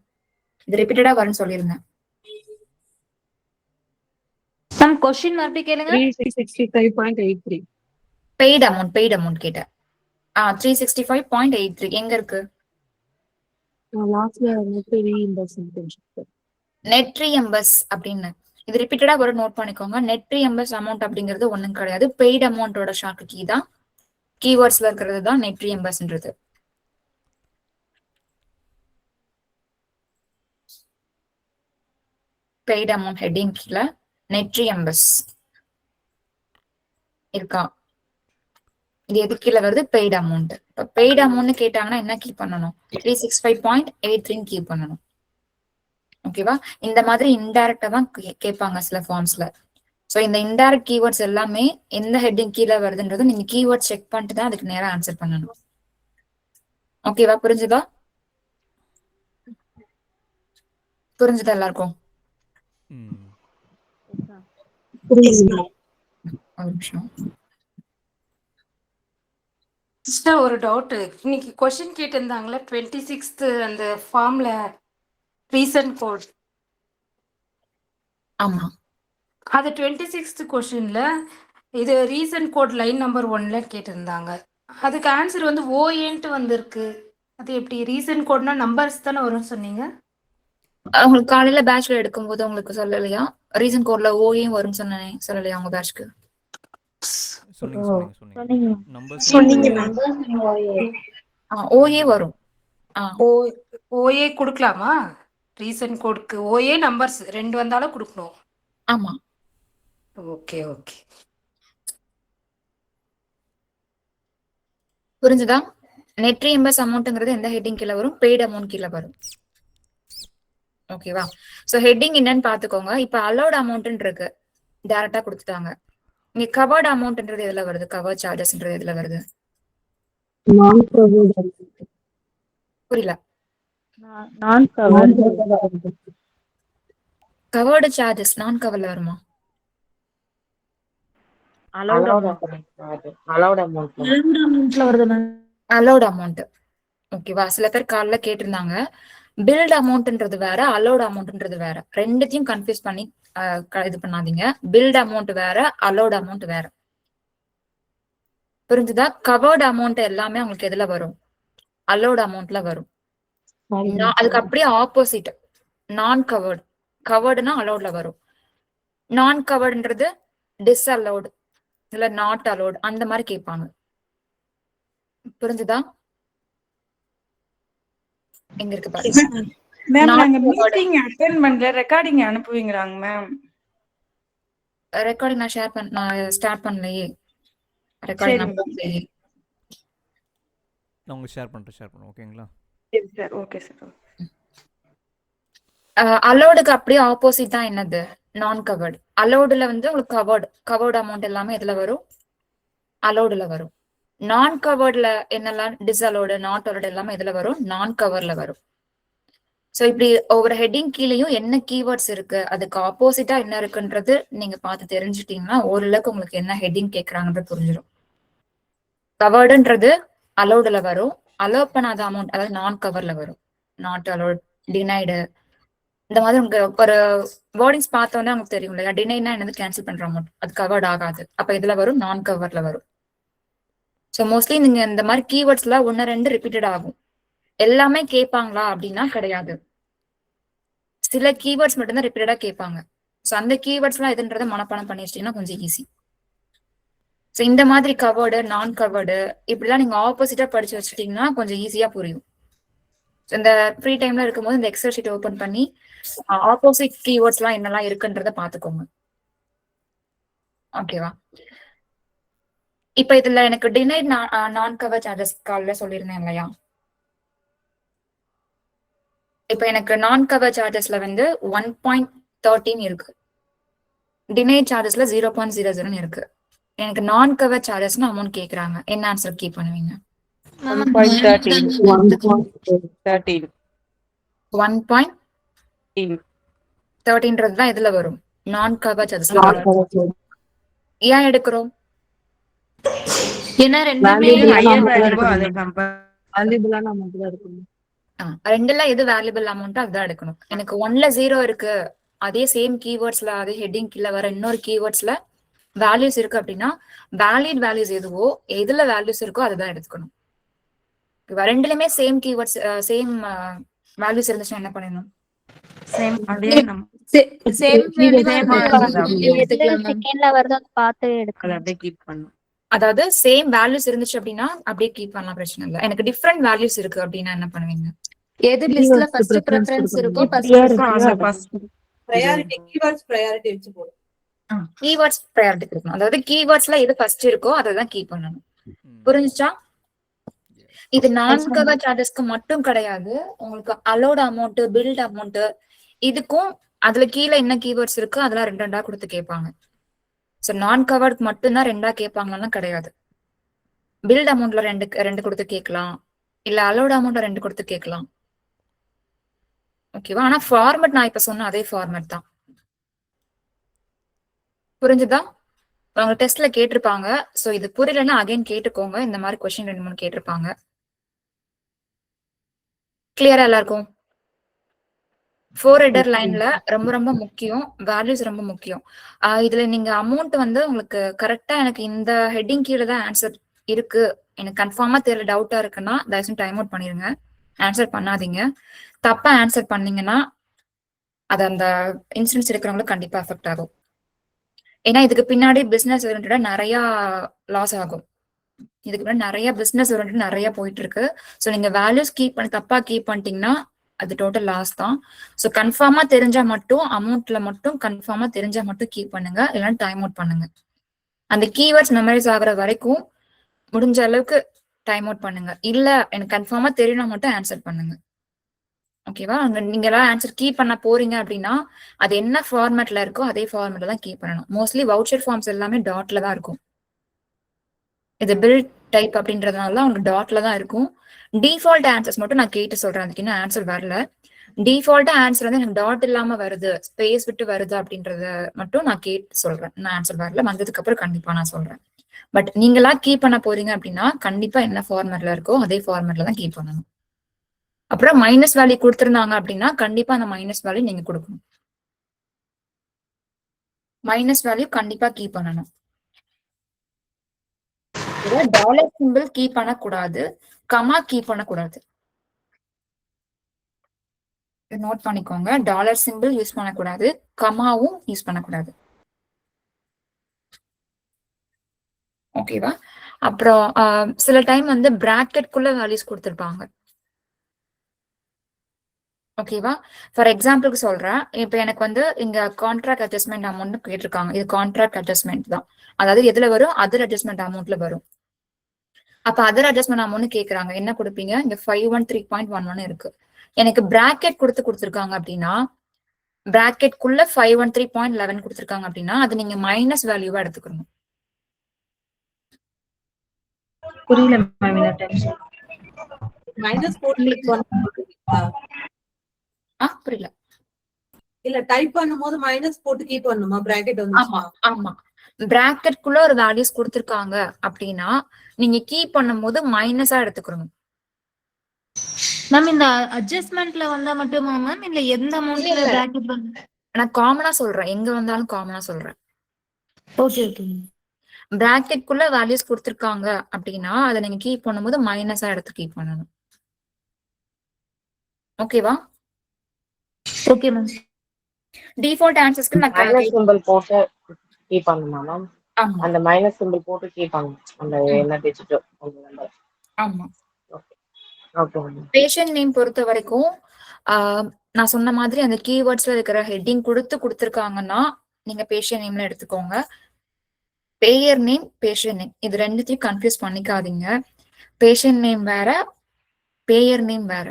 இது ரிப்பீட்டடா வரும்னு சொல்லிருந்தேன். மேம் क्वेश्चन மறுபடியும் கேளுங்க. 365.83 பெய்ட் அமௌண்ட் கேட்டேன். 365.83 எங்க இருக்கு? லாஸ்ட்ல வந்து ரீஇம்பர்ஸ்மென்ட். நெட் ரீஎம்பர்ஸ் அப்படின்னு இது ரிப்பீட்டடா வரும், நோட் பண்ணிக்கோங்க. நெட் ரீஎம்பர்ஸ் அமௌண்ட் அப்படிங்கிறது ஒண்ணும் கிடையாது. பெய்ட் அமௌண்டோட ஷார்ட் கீ தான், கீவேர்ட்ஸ்ல இருக்கிறது தான் நெட் ரீஎம்பர்ஸ்ன்றது. பெய்ட் அமௌண்ட் ஹெட்டிங் கீழ நெட் ரீஎம்பர்ஸ் இருக்கா? இது எது கீழே வருது? Paid amount. இப்போ பெய்ட் அமௌண்ட் கேட்டாங்கன்னா என்ன கீ பண்ணணும்? 365.83 கீ பண்ணணும். ஓகேவா? இந்த மாதிரி இன்டைரக்டா தான் கேட்பாங்க சில ஃபார்ம்ஸ்ல. ஸோ இந்த இன்டைரக்ட் கீவேர்ட்ஸ் எல்லாமே எந்த ஹெட்டிங் கீழே வருதுன்றது நீங்க கீவேர்ட் செக் பண்ணிட்டு தான் அதுக்கு நேரா ஆன்சர் பண்ணணும். ஓகேவா? புரிஞ்சுதா எல்லாருக்கும்? ஒரு நிமிஷம். சிஸ்டர் ஒரு டவுட். இன்னைக்கு கொஸ்டின் கேட்டிருந்தாங்களே 26th அந்த ஃபார்ம்ல ரீசன்ட் கோட். ஆமா, அது 26th கொஸ்டின்ல இது ரீசன்ட் கோட் லைன் நம்பர் 1ல கேட்டிருந்தாங்க. அதுக்கு ஆன்சர் வந்து ஓஏன்ட்டு வந்திருக்கு. அது எப்படி? ரீசன்ட் கோட்னா நம்பர்ஸ் தானே வரும்னு சொன்னீங்க. உங்களுக்கு காலையில பேட்ச்ல எடுக்கும்போது உங்களுக்கு சொல்லலையா? ரீசன் கோட்ல ஓயும் வரும்னு சொல்லலையா உங்க பேட்ச்க்கு? ஓஏ வரும். ஓஏ கொடுக்கலாமா? ரீசன்ட் கோடுக்கு ஓஏ நம்பர்ஸ் ரெண்டு வந்தாலும் கொடுக்கணும். ஆமா, ஓகே ஓகே, புரிஞ்சுதா? நெட் ரீஎம்பர்ஸ் அமௌண்ட்ங்கிறது எந்த ஹெட்டிங் கீழே வரும்? பெய்ட் அமௌண்ட் கீழே வரும். ஓகேவா? சோ ஹெட்டிங் என்னன்னு பாத்துக்கோங்க. இப்ப அலோட் அமௌண்ட் இருக்கு, டைரக்டா கொடுத்துட்டாங்க. இங்க கவர்ட் அமௌண்ட்ன்றது எதுல வருது? கவர் சார்ஜஸ்ன்றது எதுல வருது? புரியல. கவர்டு சார்ஜஸ் நான் கவர்ல வருமா? Allot amount. ஓகேவா? சில பேர் காலைல கேட்டிருந்தாங்க. பில்ட் அமௌண்ட்ன்றது வேற, அலோட் அமௌண்ட்ன்றது வேற. ரெண்டுத்தையும் கன்ஃபியூஸ் பண்ணி இது பண்ணாதீங்க. பில்ட் அமௌண்ட் வேற, அலோட் அமௌண்ட் வேற. புரிஞ்சுதா? கவர்டு அமௌண்ட் எல்லாமே உங்களுக்கு எதுல வரும்? அலோட் அமௌண்ட்ல வரும். அதுக்கு அப்படியே ஆப்போசிட் நான் கவர்டு. கவர்டுனா அலோட்ல வரும். நான் கவர்டுன்றது டிஸ்அலோடு இல்ல நாட் அலோட் அந்த மாதிரி கேட்பாங்க. புரிஞ்சுதா? எங்க இருக்கு பாருங்க. மேம் நாங்க மீட்டிங் அட்டெண்ட் பண்ணல, ரெக்கார்டிங் அனுப்புவீங்களாங்க மேம்? ரெக்கார்டிங் நான் ஸ்டார்ட் பண்ணலையே. ரெக்கார்டிங் நான் பண்ணலையே. நான் உங்களுக்கு ஷேர் பண்றேன். ஓகேங்களா? சரி சார், ஓகே சார். அலோடுக்கு அப்படியே ஆப்போசிட் தான் என்னது? நான் கவர்டு. அலோடுல வந்து உங்களுக்கு கவர்டு அமௌண்ட் எல்லாமே எதுல வரும்? அலோடுல வரும். நான் கவர்ட்ல என்னெல்லாம்? டிஸ்அலோடு, நாட் அலோடு எல்லாமே எதுல வரும்? நான் கவர்ல வரும். ஸோ இப்படி ஒவ்வொரு ஹெட்டிங் கீழேயும் என்ன கீவேர்ட்ஸ் இருக்கு, அதுக்கு ஆப்போசிட்டா என்ன இருக்குன்றது நீங்க பார்த்து தெரிஞ்சுட்டீங்கன்னா ஓரளவுக்கு உங்களுக்கு என்ன ஹெட்டிங் கேட்கறாங்கன்றது புரிஞ்சிடும். கவர்டுன்றது அலௌடுல வரும், அலோவ் பண்ணாத அமௌண்ட் அதாவது நான் கவர்ல வரும். நாட் அலௌட், டினைடு, இந்த மாதிரி உங்களுக்கு ஒரு வேர்டிங்ஸ் பார்த்தோன்னே உங்களுக்கு தெரியும் இல்லையா, டினைனா என்னது கேன்சல் பண்ற அமௌண்ட், அது கவர்ட் ஆகாது. அப்ப இதுல வரும், நான் கவர்ல வரும். ஸோ மோஸ்ட்லி நீங்க இந்த மாதிரி கீவேர்ட்ஸ்ல ஒன்னு ரெண்டு ரிப்பீட்டட் ஆகும். எல்லாமே கேட்பாங்களா அப்படின்னா கிடையாது. சில கீவேர்ட்ஸ் மட்டும்தான் ரிப்பீட்டடா கேட்பாங்க. ஸோ அந்த கீவேர்ட்ஸ்லாம் எதுன்றதை மனப்பாடம் பண்ணி வச்சிட்டீங்கன்னா கொஞ்சம் ஈஸி. ஸோ இந்த மாதிரி கவர்டு, நான் கவர்டு இப்படிலாம் நீங்க ஆப்போசிட்டா படிச்சு வச்சுட்டீங்கன்னா கொஞ்சம் ஈஸியா புரியும். இந்த ஃப்ரீ டைம்ல இருக்கும்போது இந்த எக்ஸல் ஷீட் ஓபன் பண்ணி ஆப்போசிட் கீவேர்ட்ஸ்லாம் என்னெல்லாம் இருக்குன்றத பாத்துக்கோங்க. ஓகேவா? இப்ப இதுல எனக்கு டினைட் நான் கவர் சார்ஜஸ் கால்ல சொல்லியிருந்தேன் இல்லையா, இப்ப எனக்கு நான் கவர் சார்ஜஸ்ல வந்து 1.13 இருக்கு, டினைட் சார்ஜஸ்ல 0.00 இருக்கு. எனக்கு நான் கவர் சார்ஜஸ்னு அமௌண்ட் கேக்குறாங்க, என்ன ஆன்சர் கீப் பண்ணுவீங்க? 1.13 தான் இதுல வரும், நான் கவர் சார்ஜஸ்ல வரும். ஏன் எடுக்கிறோம்? ஏன்னா ரெண்டுமே ரெண்டுல எது வேல்யூபிள் அமௌண்ட் அதுதான் எடுக்கணும். எனக்கு 1ல 0 இருக்கு, அதே சேம் கீவேர்ட்ஸ்ல அதே ஹெட்டிங் கீழ வர இன்னொரு கீவேர்ட்ஸ்ல வேல்யூஸ் இருக்கு அப்படின்னா வேலிட் வேல்யூஸ் எதுவோ எதுல வேல்யூஸ் இருக்கோ அதுதான் எடுத்துக்கணும். ரெண்டுலயுமே சேம் கீவேர்ட்ஸ் சேம் வேல்யூஸ் இருந்துச்சுன்னா என்ன பண்ணணும்? செகண்ட்ல வருதோ பார்த்து எடுக்கலாம். அதாவது சேம் வேல்யூஸ் இருந்துச்சு அப்படின்னா அப்படியே கீப் பண்ணலாம், பிரச்சனை இல்லை. எனக்கு டிஃப்ரெண்ட் வேல்யூஸ் இருக்கு அப்படின்னா என்ன பண்ணுவீங்க? எது லிஸ்ட்ல ஃபர்ஸ்ட் பிரெஃபரன்ஸ் இருக்கோ கீவேர்ட்ஸ் ப்ரையாரிட்டி கொடுக்கணும். அதாவது கீவேர்ட்ஸ்ல எது ஃபர்ஸ்ட் இருக்கோ அதை தான் கீப் பண்ணணும். புரிஞ்சுச்சா? இது நான் கவர் சார்ஜஸ்க்கு மட்டும் கிடையாது, உங்களுக்கு அலோட் அமௌண்ட், பில்ட் அமௌண்ட், இதுக்கும் அதுல கீழே என்ன கீவேர்ட்ஸ் இருக்கோ அதெல்லாம் ரெண்டு ரெண்டா கொடுத்து கேட்பாங்க. ஸோ நான் கவர்டுக்கு மட்டும்தான் ரெண்டா கேட்பாங்கன்னா கிடையாது. பில்ட் அமௌண்ட்ல ரெண்டு கொடுத்து கேட்கலாம், இல்ல அலோட் அமௌண்ட் ரெண்டு கொடுத்து கேட்கலாம். ஓகேவா? ஆனா ஃபார்மட் நான் இப்ப சொன்ன அதே ஃபார்மட் தான். புரிஞ்சுதா? அவங்க டெஸ்ட்ல கேட்டிருப்பாங்க. ஸோ இது புரியலன்னா அகைன் கேட்டுக்கோங்க. இந்த மாதிரி கொஸ்டின் 2-3 கேட்டிருப்பாங்க. கிளியரா எல்லாருக்கும்? 4 ஹெடர் லைன்ல ரொம்ப ரொம்ப முக்கியம், வேல்யூஸ் ரொம்ப முக்கியம். இதுல நீங்க அமௌண்ட் வந்து உங்களுக்கு கரெக்டா எனக்கு இந்த ஹெட்டிங் கீழே தான் ஆன்சர் இருக்கு, எனக்கு கன்ஃபார்மா தெரியல, டவுட்டா இருக்குன்னா தயவுசெய்து டைம் அவுட் பண்ணிருங்க, ஆன்சர் பண்ணாதீங்க. தப்பா ஆன்சர் பண்ணீங்கன்னா அது அந்த இன்சூரன்ஸ் இருக்கிறவங்களுக்கு கண்டிப்பா அஃபெக்ட் ஆகும். ஏன்னா இதுக்கு பின்னாடி பிசினஸ் ஓரியன்டா நிறைய லாஸ் ஆகும். இதுக்கு பின்னாடி நிறைய பிசினஸ் ஓரியன்டா நிறைய போயிட்டு இருக்கு. ஸோ நீங்க வேல்யூஸ் கீப் பண்ணி தப்பா கீப் பண்ணிட்டீங்கன்னா அது டோட்டல் லாஸ் தான். ஸோ கன்ஃபார்மா தெரிஞ்சா மட்டும், அமௌண்ட்ல மட்டும் கன்ஃபார்மா தெரிஞ்சா மட்டும் கீப் பண்ணுங்க, இல்லைன்னா டைம் அவுட் பண்ணுங்க. அந்த கீவேர்ட்ஸ் மெமரைஸ் ஆகுற வரைக்கும் முடிஞ்ச அளவுக்கு டைம் அவுட் பண்ணுங்க. இல்ல எனக்கு கன்ஃபார்மா தெரியணும் மட்டும் ஆன்சர் பண்ணுங்க. ஓகேவா? அங்க நீங்க எல்லாம் ஆன்சர் கீப் பண்ண போறீங்க அப்படின்னா அது என்ன ஃபார்மேட்ல இருக்கோ அதே ஃபார்மேட்ல தான் கீப் பண்ணணும். மோஸ்ட்லி வவுச்சர் ஃபார்ம்ஸ் எல்லாமே டாட்ல தான் இருக்கும். இது பில்ட் டைப் அப்படின்றதுனால உங்களுக்கு டாட்ல தான் இருக்கும். டிஃபால்ட் ஆன்சர்ஸ் மட்டும் நான் கேட்டு சொல்றேன், அதுக்கு இன்னும் ஆன்சர் வரல. டிஃபால்ட்டா ஆன்சர் வந்து எனக்கு டாட் இல்லாம வருது, ஸ்பேஸ் விட்டு வருது அப்படின்றத மட்டும் நான் கேட்டு சொல்றேன். நான் ஆன்சர் வரல, வந்ததுக்கு அப்புறம் கண்டிப்பா நான் சொல்றேன். பட் நீங்களா கீப் பண்ண போறீங்க அப்படின்னா கண்டிப்பா என்ன ஃபார்மேட்ல இருக்கோ அதே ஃபார்மேட்ல தான் கீப் பண்ணணும். அப்புறம் மைனஸ் வேல்யூ கொடுத்துருந்தாங்க அப்படின்னா கண்டிப்பா அந்த மைனஸ் வேல்யூ நீங்க கொடுக்கணும். மைனஸ் வேல்யூ கண்டிப்பா கீப் பண்ணணும். டாலர் சிம்பிள் கீப் பண்ணக்கூடாது, கமா கீப் பண்ணக்கூடாது. நோட் பண்ணிக்கோங்க, டாலர் சிம்பிள் யூஸ் பண்ணக்கூடாது, கமாவும் யூஸ் பண்ணக்கூடாது. ஓகேவா? அப்புறம் சில டைம் வந்து பிராக்கெட்குள்ள வேல்யூஸ் கொடுத்துருப்பாங்க. ஓகேவா? ஃபார் எக்ஸாம்பிளுக்கு சொல்றேன், இப்ப எனக்கு வந்து இங்க கான்ட்ராக்ட் அட்ஜஸ்ட்மெண்ட் அமௌண்ட் கேட்டிருக்காங்க. இது கான்ட்ராக்ட் அட்ஜஸ்ட்மெண்ட் தான், அதாவது எதுல வரும்? அதர் அட்ஜஸ்ட்மெண்ட் அமௌண்ட்ல வரும். அப்ப அதர் அட்ஜஸ்ட்மெண்ட் அமௌண்ட் கேக்குறாங்க, என்ன கொடுப்பீங்க? இங்க 513.11 இருக்கு. எனக்கு பிராக்கெட் கொடுத்துருக்காங்க அப்படின்னா, பிராக்கெட்குள்ள 513.11 கொடுத்துருக்காங்க அப்படின்னா அது நீங்க மைனஸ் வேல்யூவா எடுத்துக்கணும். புரியல மேம். மைனஸ் புரியல. இல்ல டைப் பண்ணும்போது மைனஸ் போட்டு கீப் பண்ணுமா பிராக்கெட் ஆமா வந்துச்சுமா? ஆமா. பிராக்கெட்குள்ள ஒரு வேல்யூஸ் கொடுத்திருக்காங்க அப்படின்னா நீங்க கீப் பண்ணும்போது மைனஸா எடுத்துக்கணும். மேம் இந்த அட்ஜஸ்ட்மெண்ட்ல வந்தா மட்டுமா மேம் இல்ல எந்த அமௌண்ட்ல பிராக்கெட் வந்து? நான் காமனா சொல்றேன், எங்க வந்தாலும் காமனா சொல்றேன். Okay okay. பிராக்கெட்குள்ள வேல்யூஸ் கொடுத்திருக்காங்க அப்படின்னா அதை நீங்க கீப் பண்ணும்போது மைனஸா எடுத்து கீப் பண்ணணும். ஓகேவா? Okay ma'am. டிஃபால்ட் ஆன்சர்ஸ்க்கு நான் மைனஸ் சிம்பிள் போட்டு கீப் பண்ணணுமா மேம்? ஆமா அந்த மைனஸ் சிம்பிள் போட்டு கீப் பண்ணணும் அந்த என்ன டிஜிட்டோ அந்த நம்பர். ஆமா. Okay okay ma'am. Patient name பொறுத்த வரைக்கும் நான் சொன்ன மாதிரி அந்த கீவேர்ட்ஸ்ல இருக்கிற ஹெட்டிங் கொடுத்துருக்காங்கன்னா நீங்க பேஷண்ட் நேம்ல எடுத்துக்கோங்க. பேயர் நேம், பேஷண்ட் நேம் இது ரெண்டுத்தையும் கன்ஃபியூஸ் பண்ணிக்காதீங்க. பேஷண்ட் நேம் வேற, பேயர் நேம் வேற.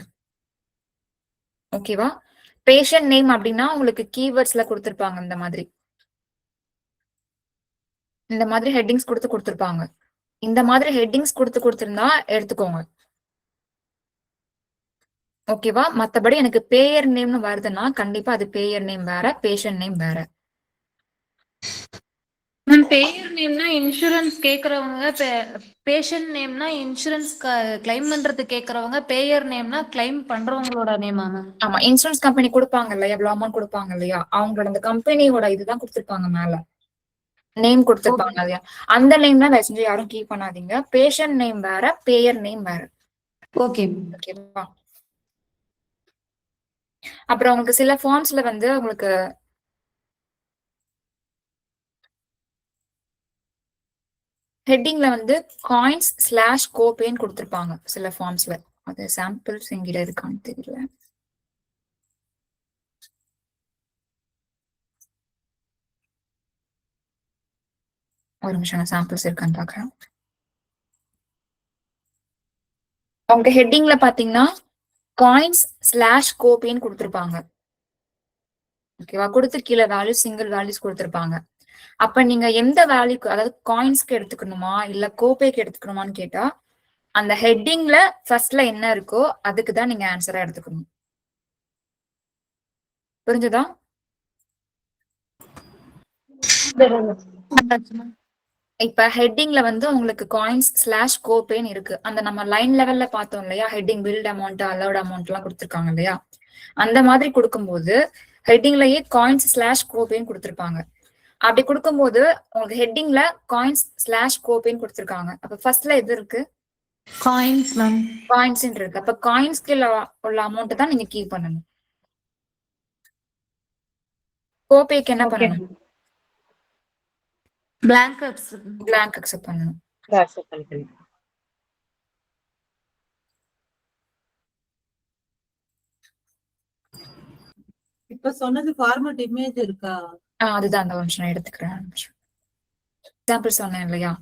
ஓகேவா? பேஷண்ட் நேம் அப்படின்னா உங்களுக்கு கீவேர்ட்ஸ்ல கொடுத்துருப்பாங்க, இந்த மாதிரி ஹெட்டிங்ஸ் கொடுத்துருப்பாங்க. இந்த மாதிரி ஹெட்டிங்ஸ் கொடுத்திருந்தா எடுத்துக்கோங்க. ஓகேவா? மத்தபடி எனக்கு பேயர் நேம்னு வருதுன்னா கண்டிப்பா அது பேயர் நேம் வேற, பேஷண்ட் நேம் வேற. மேம் பேயர் நேம்னா இன்சூரன்ஸ் கேக்குறவங்க, பேஷண்ட் நேம்னா இன்சூரன்ஸ் கிளைம் பண்றது கேக்குறவங்க, பேயர் நேம்னா கிளைம் பண்றவங்களோட நேமா மேம்? ஆமா, இன்சூரன்ஸ் கம்பெனி கொடுப்பாங்க இல்லையா, எவ்வளவு அமௌண்ட் கொடுப்பாங்க இல்லையா, அவங்களோட அந்த கம்பெனியோட இதுதான் கொடுத்திருப்பாங்க, மேல நேம் கொடுத்திருப்பாங்க இல்லையா, அந்த நேம் தான் தயவு செஞ்சு யாரும் கீப் பண்ணாதீங்க. பேஷண்ட் நேம் வேற, பேயர் நேம் வேற. ஓகே ஓகேவா? அப்புறம் உங்களுக்கு சில ஃபார்ம்ஸ்ல வந்து உங்களுக்கு ஹெட்டிங்ல வந்து காயின்ஸ் ஸ்லாஷ் கோபேன்னு கொடுத்திருப்பாங்க சில ஃபார்ம்ஸ்ல. அது சாம்பிள்ஸ் எங்கிட்ட இருக்கான்னு தெரியல. ஒரு நிமிஷம், சாம்பிள்ஸ் இருக்கான்னு பாக்குறேன். உங்க ஹெட்டிங்ல பாத்தீங்கன்னா காயின்ஸ் ஸ்லாஷ் கோபேன்னு கொடுத்திருப்பாங்க. ஓகேவா? கொடுத்து கீழே வேல்யூ, சிங்கிள் வேல்யூஸ் கொடுத்திருப்பாங்க. அப்ப நீங்க எந்த வேல்யூக்கு, அதாவது காயின்ஸ்க்கு எடுத்துக்கணுமா இல்ல கோபேக்கு எடுத்துக்கணுமான்னு கேட்டா அந்த ஹெட்டிங்ல ஃபர்ஸ்ட்ல என்ன இருக்கோ அதுக்கு தான் நீங்க ஆன்சரா எடுத்துக்கணும். புரிஞ்சுதா? இப்ப ஹெட்டிங்ல வந்து உங்களுக்கு காயின்ஸ் ஸ்லாஷ் கோபேன்னு இருக்கு. அந்த நம்ம லைன் லெவல்ல பார்த்தோம் இல்லையா, heading billed amount, allowed amount எல்லாம் கொடுத்திருக்காங்க இல்லையா, அந்த மாதிரி கொடுக்கும்போது ஹெட்டிங்லயே காயின்ஸ் ஸ்லாஷ் கோபேன்னு கொடுத்திருப்பாங்க. அப்படி கொடுக்கும்போது உங்களுக்கு ஹெட்டிங்ல காயின்ஸ் ஸ்லாஷ் கோபேன்னு கொடுத்திருக்காங்க. அப்ப ஃபர்ஸ்ட்ல எது இருக்கு? Coins ma'am. காயின்ஸ் இருக்கு. அப்ப காயின்ஸ்க்கு உள்ள அமௌண்ட் தான் நீங்க கீப் பண்ணணும். கோபேக்கு என்ன பண்ணணும்? blank அக்செப்ட் பண்ணணும். இப்ப சொன்னது ஃபார்மட் இமேஜ் இருக்கா? அதுதான் அந்த நிமிஷம் நான் எடுத்துக்கிறேன். எக்ஸாம்பிள் சொன்னேன் இல்லையா,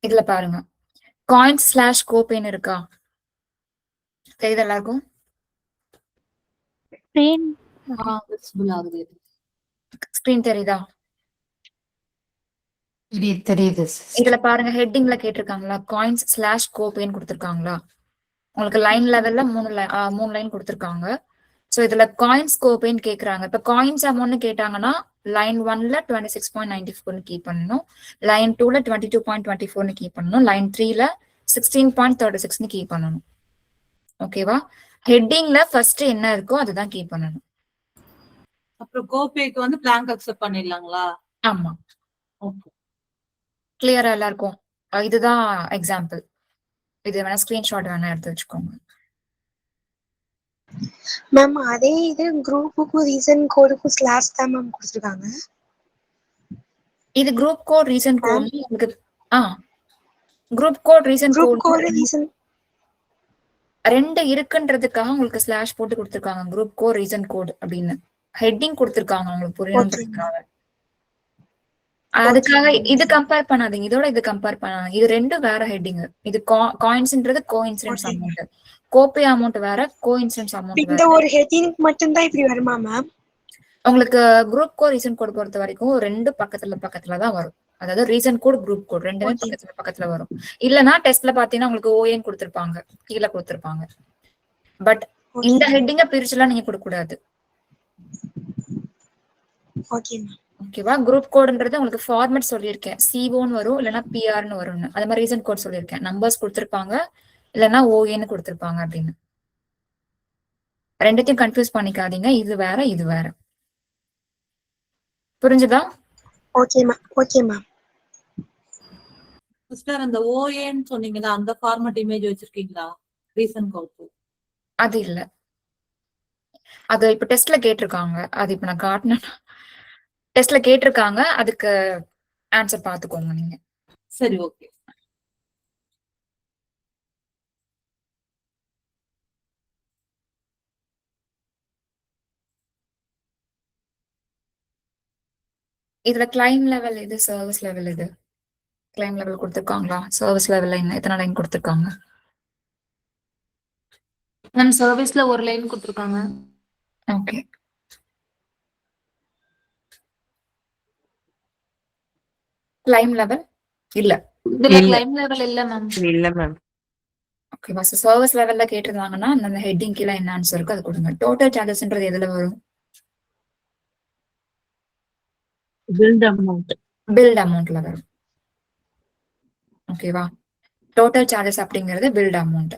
இதுல பாருங்க காயின்ஸ் ஸ்லாஷ் கோபேன்னு இருக்கா, தெரியுது எல்லாருக்கும்? ஸ்கிரீன் தெரியுதா? தெரியுது. இதுல பாருங்க ஹெட்டிங்ல கேட்டிருக்காங்களா, காயின்ஸ் ஸ்லாஷ் கோபேன்னு கொடுத்திருக்காங்களா? உங்களுக்கு லைன் லெவல்ல மூணு லைன் கொடுத்திருக்காங்க. சோ இதுல காயின்ஸ் கோபேன்னு கேக்குறாங்க. இப்ப காயின்ஸ் அமௌண்ட் கேட்டாங்கன்னா லைன் 1ல 26.94 கீப் பண்ணணும், லைன் 2ல 22.24 கீப் பண்ணணும், லைன் 3ல 16.36 கீப் பண்ணணும். ஓகேவா? ஹெட்டிங்ல ஃபர்ஸ்ட் என்ன இருக்கோ அதுதான் கீப் பண்ணணும். அப்புறம் கோபேக்கு வந்து பிளாங்க் அக்செப்ட் பண்ணிடலாங்களா? ஆமா. ஓகே, கிளியரா எல்லாருக்கும்? இதுதான் எக்ஸாம்பிள். இது வேணா ஸ்கிரீன்ஷாட் வேணா எடுத்து வச்சுக்கோங்க. மேம் அதே இது குரூப்புக்கும் ரீசன் கோடுக்கும் ஸ்லாஷ் தான் மேம் கொடுத்துருக்காங்க. இது குரூப் கோட் ரீசன் கோட் உங்களுக்கு குரூப் கோட் ரீசன் கோட் ரெண்டு இருக்குன்றதுக்காக உங்களுக்கு ஸ்லாஷ் போட்டு கொடுத்திருக்காங்க. குரூப் கோட் ரீசன் கோட் அப்படின்னு ஹெட்டிங் கொடுத்திருக்காங்க உங்களுக்கு புரியணும்ன்றதுக்காக. அதுக்காக இது கம்பேர் பண்ணாதீங்க, இதோட இது கம்பேர் பண்ணாதீங்க. இது ரெண்டும் வேற ஹெட்டிங். இது காயின்ஸ்ன்றது கோஇன்சிடென்ஸ் அமௌண்ட், கோபே அமௌண்ட் வேற, கோஇன்சிடென்ஸ் அமௌண்ட் வேற. இந்த ஒரு ஹெட்டிங் மட்டும் தான் இப்படி வருமா மேம்? உங்களுக்கு குரூப் கோட் ரீசன் கோட் பொறுத்த வரைக்கும் ரெண்டு பக்கத்துல தான் வரும். அதாவது ரீசன் கோட், குரூப் கோட் ரெண்டுமே பக்கத்துல வரும். இல்லனா டெஸ்ட்ல பாத்தீங்கன்னா உங்களுக்கு ஓஏன்னு கொடுத்திருப்பாங்க, கீழே கொடுத்திருப்பாங்க. பட் இந்த ஹெட்டிங்க பிரிச்சுலாம் நீங்க கொடுக்க கூடாது. Okay ma'am. ஓகேவா? குரூப் கோடுன்றது உங்களுக்கு ஃபார்மேட் சொல்லியிருக்கேன். சிஓன்னு வரும், இல்லைன்னா பிஆர்னு வரும்னு. அது மாதிரி ரீசன் கோட் சொல்லியிருக்கேன். நம்பர்ஸ் கொடுத்துருப்பாங்க, இல்லைன்னா ஓஏன்னு கொடுத்துருப்பாங்க அப்படின்னு. ரெண்டுத்தையும் கன்ஃபியூஸ் பண்ணிக்காதீங்க. இது வேற, இது வேற. புரிஞ்சுதா? Okay ma'am. Okay ma'am. Sister அந்த ஓஏன்னு சொன்னீங்களா, அந்த ஃபார்மட் இமேஜ் வச்சிருக்கீங்களா ரீசன் கோட்? அது இல்ல. அது இப்ப டெஸ்ட்ல கேட்டிருக்காங்க. அது இப்ப நான் காட்டினேன். டெஸ்ட்ல கேட்டிருக்காங்க. அதுக்கு ஆன்சர் பாத்துக்கோங்க நீங்க. சரி, ஓகே. இதுல கிளைம் லெவல் எது, சர்வீஸ் லெவல் எது? கிளைம் லெவல் கொடுத்துருக்காங்களா? சர்வீஸ் லெவல்ல எத்தனை லைன் கொடுத்துருக்காங்க? மேம் சர்வீஸ்ல ஒரு லைன் கொடுத்துருக்காங்க. ஓகே. கிளைம் லெவல் இல்ல. இதுல கிளைம் லெவல் இல்ல மேம். இல்ல மேம். ஓகேவா? சர்வீஸ் லெவல்ல கேட்டிருந்தாங்கன்னா அந்த ஹெட்டிங் கீழே என்ன ஆன்சர் இருக்கு அது கொடுங்க. டோட்டல் சார்ஜஸ்ன்றது எதுல வரும்? Build amount. பில்ட் அமௌண்ட்ல வரும். ஓகேவா? டோட்டல் சார்ஜஸ் அப்படிங்கிறது பில்ட் அமௌண்ட்.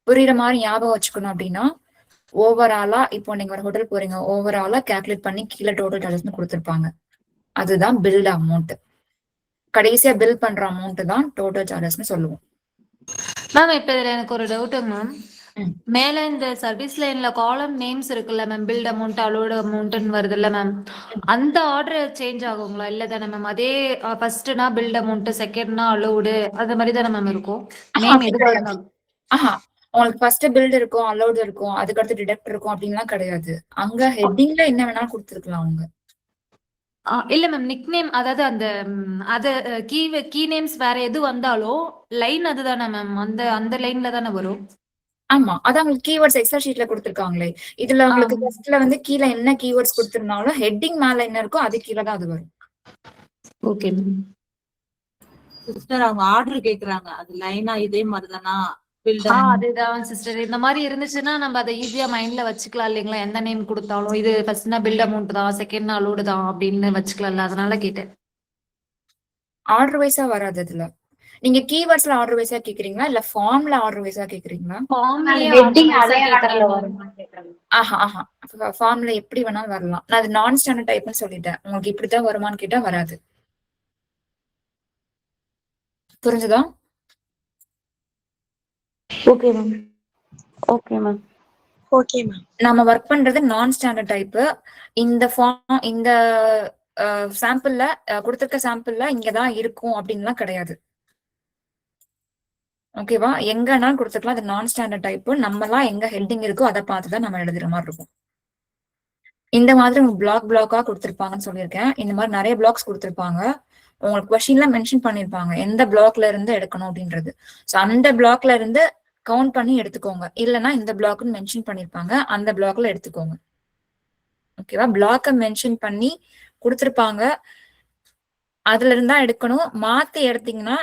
புரியுற மாதிரி ஞாபகம் வச்சுக்கணும். அப்படின்னா ஓவராலா இப்போ நீங்க ஒரு ஹோட்டல் போறீங்க, ஓவராலா கால்குலேட் பண்ணி கீழே டோட்டல் சார்ஜஸ் கொடுத்துருப்பாங்க. அதுதான் பில்ட் அமௌண்ட். கடைசியா பில் பண்ற அமௌண்ட் தான் டோட்டல் சார்ஜஸ்னு சொல்லுவோம். மேம் இப்ப இதுல எனக்கு ஒரு டவுட்டுங்க மேம். மேல இந்த சர்வீஸ் லைன்ல காலம் நேம்ஸ் இருக்குல்ல மேம், பில்ட் அமௌண்ட் அலோடு அமௌண்ட்னு வருதுல்ல மேம், அந்த ஆர்டர் சேஞ்ச் ஆகுங்களா? இல்ல தானே மேம்? அதே ஃபர்ஸ்ட்னா பில்ட் அமௌண்ட், செகண்ட்னா அலோடு, அந்த மாதிரி தானே மேம் இருக்கும்? நேம் எது வரணும்? ஆஹா, உங்களுக்கு ஃபர்ஸ்ட் பில்ட் இருக்கும், அலோடு இருக்கும், அதுக்கடுத்து டிடக்ட் இருக்கும் அப்படின்லாம் கிடையாது. அங்க ஹெட்டிங்ல என்ன வேணாலும் கொடுத்துருக்கலாம் அவங்க. இல்ல மேம், நிக் நேம், அதாவது அந்த அது கீ நேம்ஸ் வேற எது வந்தாலும் லைன் அதுதானே மேம்? அந்த அந்த லைன்ல தானே வரும்? ஆமா, அதான் உங்களுக்கு கீவேர்ட்ஸ் எக்ஸல் ஷீட்ல கொடுத்துருக்காங்களே. இதுல உங்களுக்கு ஃபர்ஸ்ட்ல வந்து கீழே என்ன கீவேர்ட்ஸ் கொடுத்திருந்தாலும் ஹெட்டிங் மேல என்ன இருக்கோ அது கீழே தான் அது வரும். Okay ma'am. சிஸ்டர் அவங்க ஆர்டர் கேக்குறாங்க, அது லைனா இதே மாதிரி தானா? அதுதான் சிஸ்டர். இந்த மாதிரி இருந்துச்சுன்னா நம்ம அதை ஈஸியா மைண்ட்ல வச்சுக்கலாம் இல்லைங்களா? எந்த நேம் கொடுத்தாலும் இது ஃபர்ஸ்ட்னா பில்ட் அமௌண்ட் தான், செகண்ட்னா அலோடு தான் அப்படின்னு வச்சுக்கலாம்ல, அதனால கேட்டேன். ஆர்டர் வைஸா வராது அதுல. நீங்க கீவேர்ட்ஸ்ல ஆர்டர் வைஸா கேக்குறீங்களா, இல்ல ஃபார்ம்ல ஆர்டர் வைஸா கேக்குறீங்களா? ஃபார்ம்ல எப்படி வேணாலும் வரலாம். நான் அது நான் ஸ்டாண்டர்ட் டைப்னு சொல்லிட்டேன். உங்களுக்கு இப்படித்தான் வருமானு கேட்டா வராது. புரிஞ்சுதா? Okay ma'am. Okay ma'am. Okay ma'am. நாம ஒர்க் பண்றது நான் ஸ்டாண்டர்ட் டைப். இந்த ஃபார்ம் இந்த சாம்பிள்ல கொடுத்திருக்க சாம்பிள்ல இங்கதான் இருக்கும் அப்படின்லாம் கிடையாது. ஓகேவா? எங்கனாலும் கொடுத்துக்கலாம். அது நான் ஸ்டாண்டர்ட் டைப். நம்மலாம் எங்க ஹெட்டிங் இருக்கோ அதை பார்த்துதான் நம்ம எழுதுற மாதிரி இருக்கும். இந்த மாதிரி உங்களுக்கு பிளாக்கா கொடுத்துருப்பாங்கன்னு சொல்லியிருக்கேன். இந்த மாதிரி நிறைய பிளாக்ஸ் கொடுத்துருப்பாங்க. உங்களுக்கு கொஸ்டின்ல மென்ஷன் பண்ணிருப்பாங்க எந்த பிளாக்ல இருந்து எடுக்கணும் அப்படின்றது. ஸோ அந்த பிளாக்ல இருந்து கவுண்ட் பண்ணி எடுத்துக்கோங்க. இல்லைன்னா இந்த பிளாக்னு மென்ஷன் பண்ணிருப்பாங்க, அந்த பிளாக்ல எடுத்துக்கோங்க. ஓகேவா? பிளாக்க மென்ஷன் பண்ணி கொடுத்துருப்பாங்க, அதுல இருந்தா எடுக்கணும். மாத்தி எடுத்தீங்கன்னா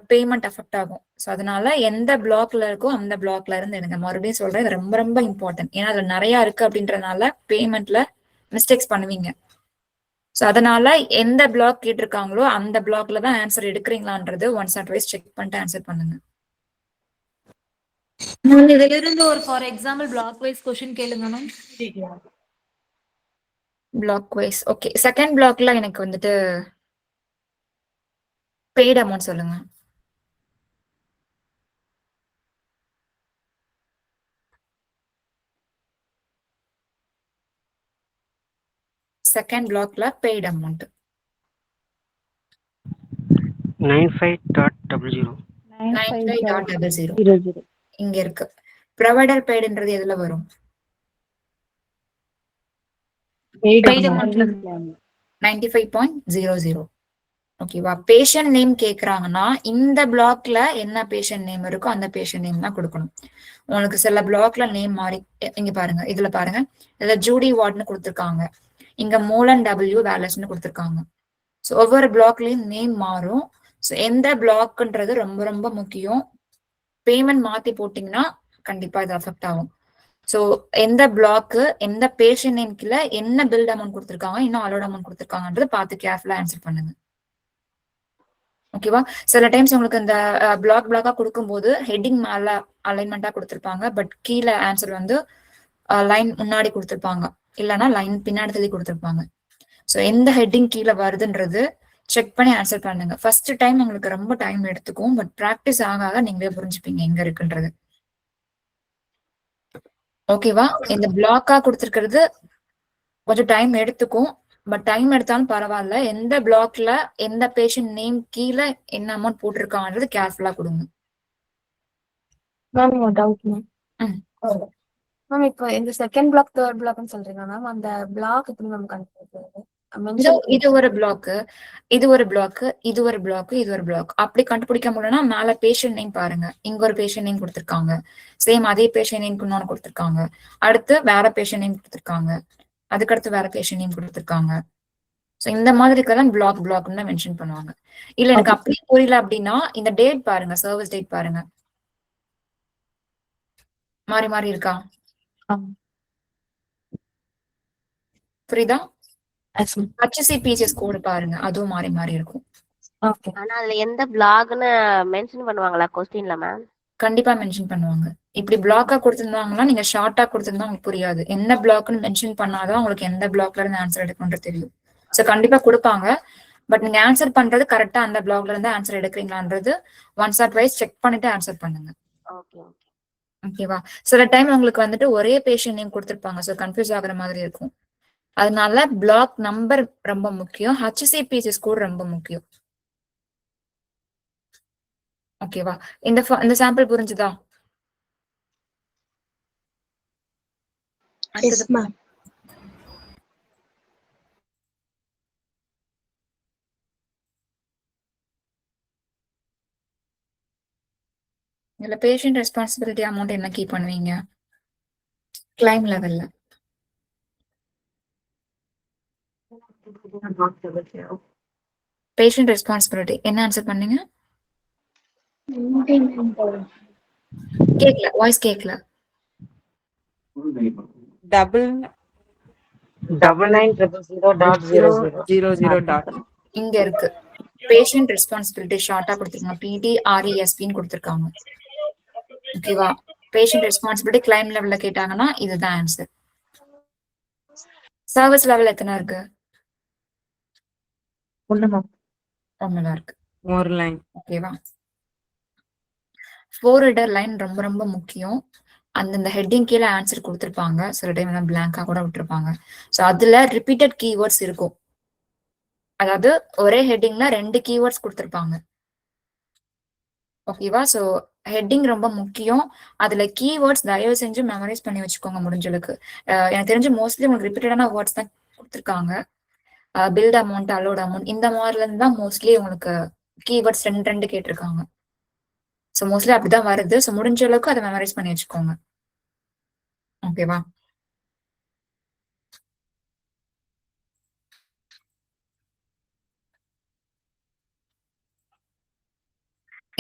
பேமெண்ட் அஃபெக்ட் ஆகும். ஸோ அதனால எந்த பிளாக்ல இருக்கோ அந்த பிளாக்ல இருந்து எடுங்க. மறுபடியும் சொல்றேன், இது ரொம்ப ரொம்ப இம்பார்ட்டன்ட். ஏன்னா அதுல நிறைய இருக்கு அப்படின்றதுனால பேமெண்ட்ல மிஸ்டேக்ஸ் பண்ணுவீங்க. ஸோ அதனால எந்த பிளாக் கேட்டிருக்காங்களோ அந்த பிளாக்ல தான் ஆன்சர் எடுக்கிறீங்களான்றது ஒன்ஸ் ஆர் ட்வைஸ் செக் பண்ணிட்டு ஆன்சர் பண்ணுங்க. இதுல இருந்து ஒரு for example block wise question கேளுங்க ma'am. Block wise okay. Second பிளாக்ல எனக்கு வந்துட்டு பெய்ட் அமௌண்ட் சொல்லுங்க. செகண்ட் பிளாக்ல பெய்ட் அமௌண்ட் 95.00 95.00 இங்க இருக்கு. ப்ரொவைடர் பெய்டுன்றது எதுல வரும்? 95.00. ஓகேவா? பேஷண்ட் நேம் கேக்குறாங்கன்னா இந்த பிளாக்ல என்ன பேஷண்ட் நேம் இருக்கோ அந்த பேஷண்ட் நேம் தான் கொடுக்கணும். உங்களுக்கு சில பிளாக்ல நேம் மாறி, இங்க பாருங்க, இதுல பாருங்க, இதுல ஜூடி வார்ட்னு கொடுத்துருக்காங்க, இங்க மோலன் டபிள்யூ வேலஸ்னு கொடுத்துருக்காங்க. ஸோ ஒவ்வொரு பிளாக்லயும் நேம் மாறும். ஸோ எந்த பிளாக்ன்றது ரொம்ப ரொம்ப முக்கியம். பேமெண்ட் மாத்தி போட்டீங்கன்னா கண்டிப்பா இது அஃபெக்ட் ஆகும். ஸோ எந்த பிளாக்கு எந்த பேஷண்ட் நேம் கீழே என்ன பில்ட் அமௌண்ட் கொடுத்துருக்காங்க இன்னும் அலோட் அமௌண்ட் கொடுத்துருக்காங்கன்றத பார்த்து கேர்ஃபுல்லா ஆன்சர் பண்ணுங்க. ஓகேவா? சில டைம்ஸ் உங்களுக்கு இந்த பிளாக்கா கொடுக்கும்போது ஹெட்டிங் மேல அலைன்மெண்டா கொடுத்துருப்பாங்க, பட் கீழே ஆன்சர் வந்து லைன் முன்னாடி கொடுத்துருப்பாங்க, இல்லைன்னா லைன் பின்னாடி தள்ளி கொடுத்துருப்பாங்க. ஸோ எந்த ஹெட்டிங் கீழே வருதுன்றது செக் பண்ணி ஆன்சர் பண்ணுங்க. ஃபர்ஸ்ட் டைம் உங்களுக்கு ரொம்ப டைம் எடுத்துக்கும், பட் ப்ராக்டிஸ் ஆக ஆக நீங்களே புரிஞ்சுப்பீங்க எங்க இருக்குன்றது. ஓகேவா? இந்த பிளாக்கா கொடுத்துருக்கிறது கொஞ்சம் டைம் எடுத்துக்கும், பட் டைம் எடுத்தாலும் பரவாயில்ல. எந்த பிளாக்ல எந்த பேஷண்ட் நேம் கீழே என்ன அமௌண்ட் போட்டிருக்காங்கன்றது கேர்ஃபுல்லா கொடுங்க. மேம் ஒரு டவுட் மேம். ம். மேம் இப்போ இந்த செகண்ட் பிளாக் தேர்ட் பிளாக்னு சொல்றீங்க மேம், அந்த பிளாக் எப்படி மேம் கண்டுபிடிக்கிறது? இது ஒரு பிளாக், இது ஒரு பிளாக், இது ஒரு பிளாக், இது ஒரு பிளாக். அப்படி கண்டுபிடிக்க முடியலன்னா மேல பேஷண்ட் நேம் பாருங்க. இங்க ஒரு பேஷண்ட் நேம் கொடுத்துருக்காங்க, சேம் அதே பேஷண்ட் நேம் இன்னொன்னு கொடுத்துருக்காங்க, அடுத்து வேற பேஷண்ட் நேம் கொடுத்துருக்காங்க, அதுக்கடுத்து வேற பேஷண்ட் நேம் கொடுத்துருக்காங்க. ஸோ இந்த மாதிரிக்கெல்லாம் பிளாக்னு தான் மென்ஷன் பண்ணுவாங்க. இல்ல எனக்கு அப்படியே புரியல அப்படின்னா இந்த டேட் பாருங்க, சர்வீஸ் டேட் பாருங்க, மாறி மாறி இருக்கா? புரியுதா? HCPCS கோடு பாருங்க, அதுவும் மாறி மாறி இருக்கும். ஆனா அதுல எந்த பிளாக்னு மென்ஷன் பண்ணுவாங்களா கொஸ்டின்ல மேம்? கண்டிப்பா மென்ஷன் பண்ணுவாங்க. இப்படி பிளாக்கா கொடுத்திருந்தாங்கன்னா நீங்க ஷார்ட்டா கொடுத்திருந்தா உங்களுக்கு புரியாது. என்ன பிளாக்னு மென்ஷன் பண்ணாதான் உங்களுக்கு எந்த பிளாக்ல இருந்து ஆன்சர் எடுக்கணும்ன்றது தெரியும். ஸோ கண்டிப்பா கொடுப்பாங்க, பட் நீங்க ஆன்சர் பண்றது கரெக்டா அந்த பிளாக்ல இருந்து ஆன்சர் எடுக்கிறீங்களான்றது ஒன்ஸ் ஆர் ட்வைஸ் செக் பண்ணிட்டு ஆன்சர் பண்ணுங்க. ஓகேவா? சில டைம் உங்களுக்கு வந்துட்டு ஒரே பேஷண்ட் நேம் கொடுத்துருப்பாங்க, ஸோ கன்ஃபியூஸ் ஆகுற மாதிரி இருக்கும். அதனால பிளாக் நம்பர் ரொம்ப முக்கியம், HCPCS கோட் ரொம்ப முக்கியம். ஓகேவா? இந்த சாம்பிள் புரிஞ்சுதா? Yes ma'am. இதுல பேஷண்ட் ரெஸ்பான்சிபிலிட்டி அமௌண்ட் என்ன கீப் பண்ணுவீங்க கிளைம் லெவல்ல? பேஷண்ட் ரெஸ்பான்சிபிலிட்டி என்ன ஆன்சர் பண்ணீங்க? கேக்கல, வாய்ஸ் கேக்கல. 9900.00. இங்க இருக்கு பேஷண்ட் ரெஸ்பான்சிபிலிட்டி, ஷார்ட்டா கொடுத்துருக்காங்க, PTRESPன்னு கொடுத்துருக்காங்க. ஓகேவா? பேஷண்ட் ரெஸ்பான்சிபிலிட்டி கிளைம் லெவல்ல கேட்டாங்கன்னா இதுதான் ஆன்சர். சர்வீஸ் லெவல் எத்தனை இருக்கு? ஒண்ணுதான் இருக்கு. ஒரு லைன். ஓகேவா? 4 ஹெடர் லைன் ரொம்ப ரொம்ப முக்கியம். அந்தந்த ஹெட்டிங் கீழே ஆன்சர் கொடுத்துருப்பாங்க, சில டைம் வந்து பிளாங்கா கூட விட்டுருப்பாங்க. ஸோ அதுல ரிப்பீட்டட் கீவேர்ட்ஸ் இருக்கும், அதாவது ஒரே ஹெட்டிங்ல 2 கீவேர்ட்ஸ் கொடுத்துருப்பாங்க. ஓகேவா? ஸோ ஹெட்டிங் ரொம்ப முக்கியம். அதுல கீவேர்ட்ஸ் தயவு செஞ்சு மெமரைஸ் பண்ணி வச்சுக்கோங்க முடிஞ்சளவுக்கு. எனக்கு தெரிஞ்சு மோஸ்ட்லி உங்களுக்கு ரிப்பீட்டடான வேர்ட்ஸ் தான் கொடுத்துருக்காங்க. பில்ட் அமௌண்ட், அலோட் அமௌண்ட், இந்த மாதிரில இருந்து தான் மோஸ்ட்லி உங்களுக்கு கீவேர்ட்ஸ் 2 கேட்டிருக்காங்க. ஸோ மோஸ்ட்லி அப்படிதான் வருது. ஸோ முடிஞ்ச அளவுக்கு அதை மெமரைஸ் பண்ணி வச்சுக்கோங்க. ஓகேவா?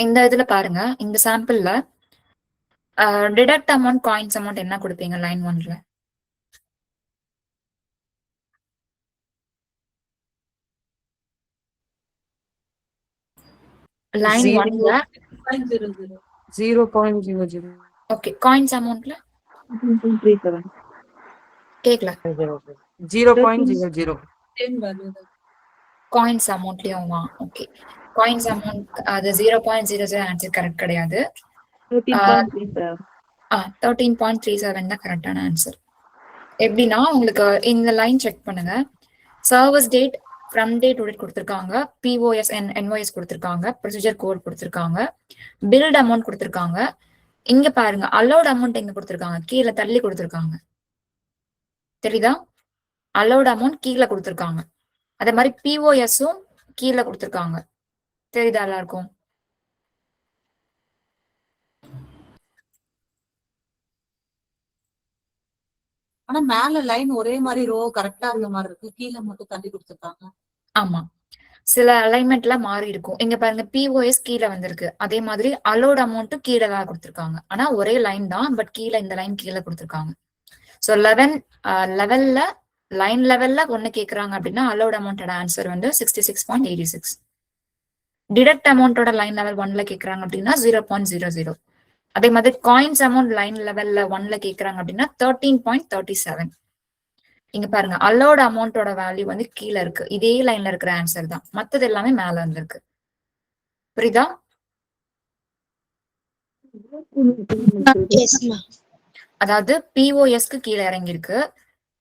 இந்த இதுல பாருங்க, இந்த சாம்பிள்ல டிடக்ட் அமௌண்ட், காயின்ஸ் அமௌண்ட் என்ன கொடுப்பீங்க லைன் 1ல? லைன் 1ல 0.00. ஓகே, காயின்ஸ் அமௌண்ட்ல 0.37. கேக்கல. 0.00. காயின்ஸ் அமௌண்ட்லயும் ஓகே, காயின்ஸ் அமௌண்ட் அது 0.00 ஆன்சர் கரெக்ட் கிடையாது. 13.37 தான் கரெக்டான ஆன்சர். எப்படின்னா உங்களுக்கு இந்த லைன் செக் பண்ணுங்க, service date, from date to date கொடுத்துருக்காங்க, POS NOS கொடுத்துருக்காங்க, ப்ரொசீஜர் கோட் கொடுத்துருக்காங்க, பில்ட் அமௌண்ட் கொடுத்துருக்காங்க. இங்க பாருங்க அலோட் அமௌண்ட் எங்க கொடுத்துருக்காங்க, கீழே தள்ளி கொடுத்துருக்காங்க. தெரியுதா? அலோட் அமௌண்ட் கீழே கொடுத்துருக்காங்க. அதே மாதிரி POSம் கீழே கொடுத்துருக்காங்க. தெரியுதா எல்லாருக்கும்? ஆனா மேல லைன் ஒரே மாதிரி ரோ கரெக்டா இருந்த மாதிரி இருக்கு, கீழே மட்டும் தள்ளி கொடுத்துருக்காங்க. ஆமா, சில அலைன்மெண்ட்ல மாறி இருக்கும். இங்க பாருங்க பிஓஎஸ் கீழே வந்திருக்கு. அதே மாதிரி அலோட் அமௌண்ட்டும் கீழே தான் கொடுத்துருக்காங்க. ஆனா ஒரே லைன் தான், பட் கீழே இந்த லைன் கீழே கொடுத்துருக்காங்க. ஸோ லைன் லெவல்ல ஒன்னு கேக்குறாங்க அப்படின்னா அலோட் அமௌண்டோட ஆன்சர் வந்து 66.86. டிடக்ட் அமௌண்டோட லைன் லெவல் 1ல கேக்குறாங்க அப்படின்னா 0.00. அதே மாதிரி காயின்ஸ் அமௌண்ட் லைன் லெவல்ல 1ல கேக்குறாங்க அப்படின்னா 13.37. இங்க பாருங்க அலோட் அமௌண்டோட வேல்யூ வந்து கீழே இருக்கு. இதே லைன்ல இருக்கிற ஆன்சர் தான், மத்தது எல்லாமே மேல வந்திருக்கு. புரியுதா? அதாவது பிஓஎஸ்க்கு கீழே இறங்கியிருக்கு,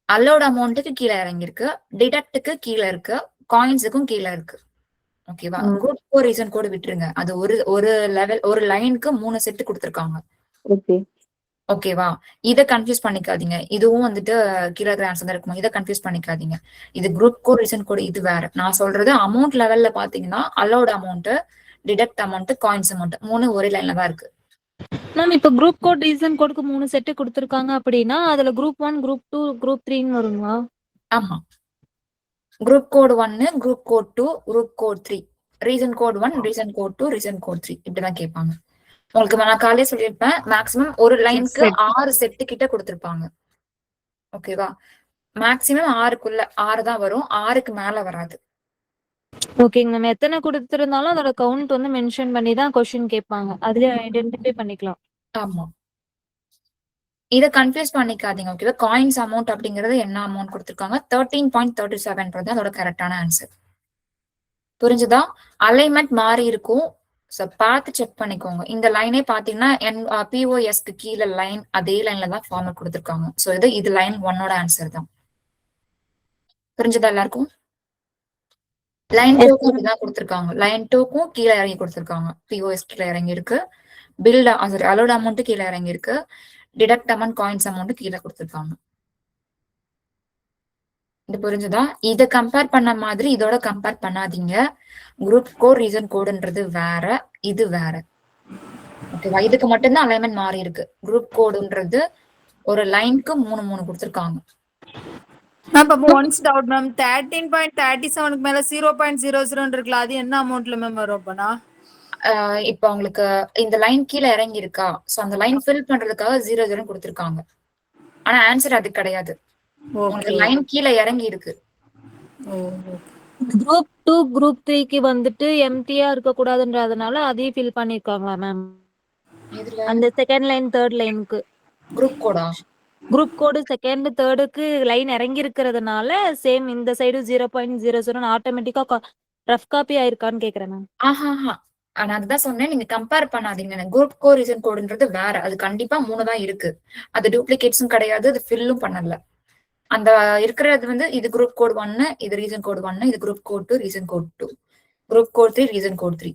அலோட் அமௌண்ட்டுக்கு கீழே இறங்கியிருக்கு, டிடக்டுக்கு கீழே இருக்கு, காயின்ஸுக்கும் கீழே இருக்கு. ஓகேவா? குரூப் 4 ரீசன் கோடு விட்டுருங்க. அது ஒரு லெவல் ஒரு லைனுக்கு 3 செட் கொடுத்துருக்காங்க. ஓகேவா? இதை கன்ஃபியூஸ் பண்ணிக்காதீங்க. இதுவும் வந்துட்டு கீழே இருக்கிற ஆன்சர் தான் இருக்குமா, இதை கன்ஃபியூஸ் பண்ணிக்காதீங்க. இது குரூப் கோட் ரீசன் கோடு, இது வேற. நான் சொல்றது அமௌண்ட் லெவல்ல பாத்தீங்கன்னா allot amount, deduct amount, coins amount 3 ஒரே லைன்ல தான் இருக்கு. மேம் இப்ப குரூப் கோட் ரீசன் கோடுக்கு 3 செட் கொடுத்துருக்காங்க அப்படின்னா அதுல குரூப் 1, குரூப் 2, குரூப் 3ன்னு வருங்களா? ஆமா, group code 1, group code 2, group code 3, reason code 1, reason code 2, reason code 3 இப்படிதான் கேட்பாங்க. உங்களுக்கு நான் காலையே சொல்லியிருப்பேன், மேக்ஸிமம் ஒரு லைனுக்கு 6 செட்டு கிட்ட கொடுத்துருப்பாங்க. ஓகேவா? மேக்ஸிமம் 6க்குள்ள 6 தான் வரும், 6க்கு மேல வராது. ஓகேங்க மேம். எத்தனை கொடுத்திருந்தாலும் அதோட கவுண்ட் வந்து மென்ஷன் பண்ணி தான் கொஸ்டின் கேட்பாங்க. அதுல ஐடென்டிஃபை பண்ணிக்கலாம். ஆமா, இதை கன்ஃபியூஸ் பண்ணிக்காதீங்க. ஓகேவா? காயின்ஸ் அமௌண்ட் அப்படிங்கறது என்ன அமௌண்ட் கொடுத்துருக்காங்க, 13.37 அதோட கரெக்டான ஆன்சர். புரிஞ்சுதா? அலைன்மெண்ட் மாறி இருக்கும். ஸோ பார்த்து செக் பண்ணிக்கோங்க. இந்த லைனே பாத்தீங்கன்னா பிஓஎஸ்க்கு கீழே லைன் அதே லைன்ல தான் ஃபார்மட் கொடுத்துருக்காங்க. ஸோ இது லைன் 1ஓட ஆன்சர் தான். புரிஞ்சுதா எல்லாருக்கும்? லைன் 2க்கும் அப்படிதான் கொடுத்துருக்காங்க. லைன் 2க்கும் கீழே இறங்கி கொடுத்துருக்காங்க. பிஓஎஸ் கீழே இறங்கி இருக்கு, அலோட் அமௌண்ட் கீழே இறங்கி இருக்கு, டிடக்ட் அமௌண்ட், காயின்ஸ் அமௌண்ட் கீழே கொடுத்துருக்காங்க. இது புரிஞ்சுதா? இதை கம்பேர் பண்ண மாதிரி இதோட கம்பேர் பண்ணாதீங்க. குரூப் கோட் ரீசன் கோடுன்றது வேற, இது வேற. ஓகேவா? இதுக்கு மட்டும்தான் அலைன்மெண்ட் மாறி இருக்கு. குரூப் கோடுன்றது ஒரு லைனுக்கு 3 கொடுத்துருக்காங்க. மேம் ஒன்ஸ் டவுட் மேம், 13.37க்கு மேல 0.00 இருக்குல்ல, அது என்ன அமௌண்ட்ல மேம் வரும் அப்பனா? இப்போ உங்களுக்கு இந்த லைன் கீழே இறங்கி இருக்கா, சோ அந்த லைன் ஃபில் பண்றதுக்காக 00 கொடுத்துருக்காங்க. ஆனா ஆன்சர் அது கிடையாது. உங்களுக்கு லைன் கீழே இறங்கி இருக்கு. குரூப் 2, குரூப் 3க்கு வந்துட்டு எம்டியா இருக்க கூடாதுன்றதுனால அதையும் ஃபில் பண்ணிருக்காங்களா மேம்? அந்த செகண்ட் லைன், தேர்ட் லைனுக்கு குரூப் கோடா? குரூப் கோடு செகண்ட், தேர்டுக்கு லைன் இறங்கி இருக்கிறதுனால சேம் இந்த சைடு 0.00 ஆட்டோமேட்டிக்கா ரஃப் காப்பி ஆயிருக்கான்னு கேக்குறேன் மேம். ஆஹா, நான் அதுதான் சொன்னேன், நீங்க கம்பேர் பண்ணாதீங்க. குரூப் கோ ரீசன் கோடுன்றது வேற. அது கண்டிப்பா 3 தான் இருக்கு. அது டூப்ளிகேட்ஸும் கிடையாது, அது ஃபில்லும் பண்ணல. அந்த இருக்கிறது வந்து இது குரூப் கோட் 1, இது ரீசன் கோட் 1, இது group code 2, reason code 2, group code 3, reason code 3.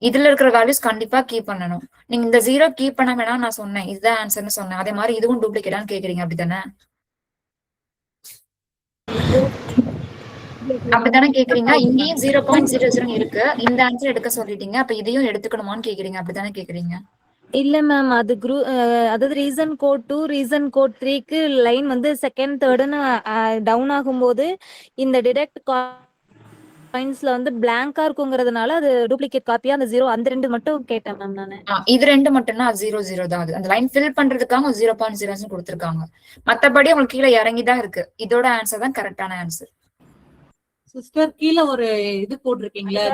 இதுல இருக்கிற வேல்யூஸ் கண்டிப்பா கீப் பண்ணணும். நீங்க இந்த 0 கீப் பண்ண வேணாம் நான் சொன்னேன், இதுதான் ஆன்சர்னு சொன்னேன். அதே மாதிரி இதுவும் டூப்ளிகேட்டான்னு கேக்குறீங்க, அப்படித்தானே? அப்படித்தானே கேக்குறீங்க? இங்கேயும் 0.00 இருக்கு. இந்த ஆன்சர் எடுக்க சொல்லிட்டீங்க, அப்ப இதையும் எடுத்துக்கணுமான்னு கேக்குறீங்க, அப்படித்தானே கேக்குறீங்க? இல்ல மேம், அது அதாவது ரீசன் கோட் 2, ரீசன் கோட் 3க்கு லைன் வந்து செகண்ட், தேர்டுன்னு டவுன் ஆகும்போது இந்த டிடெக்ட் காயின்ஸ்ல வந்து பிளாங்கா இருக்குங்கிறதுனால அது டூப்ளிகேட் காப்பியா அந்த 0 அந்த 2 மட்டும் கேட்டேன் மேம் நானு. இது 2 மட்டும்னா 00 தான். அது அந்த லைன் ஃபில் பண்றதுக்காக 0.00 கொடுத்துருக்காங்க. மத்தபடி உங்களுக்கு கீழே இறங்கி தான் இருக்கு. இதோட ஆன்சர் தான் கரெக்டான ஆன்சர். சிஸ்டர் கீழ ஒரு இது போட்டிருக்கீங்களா,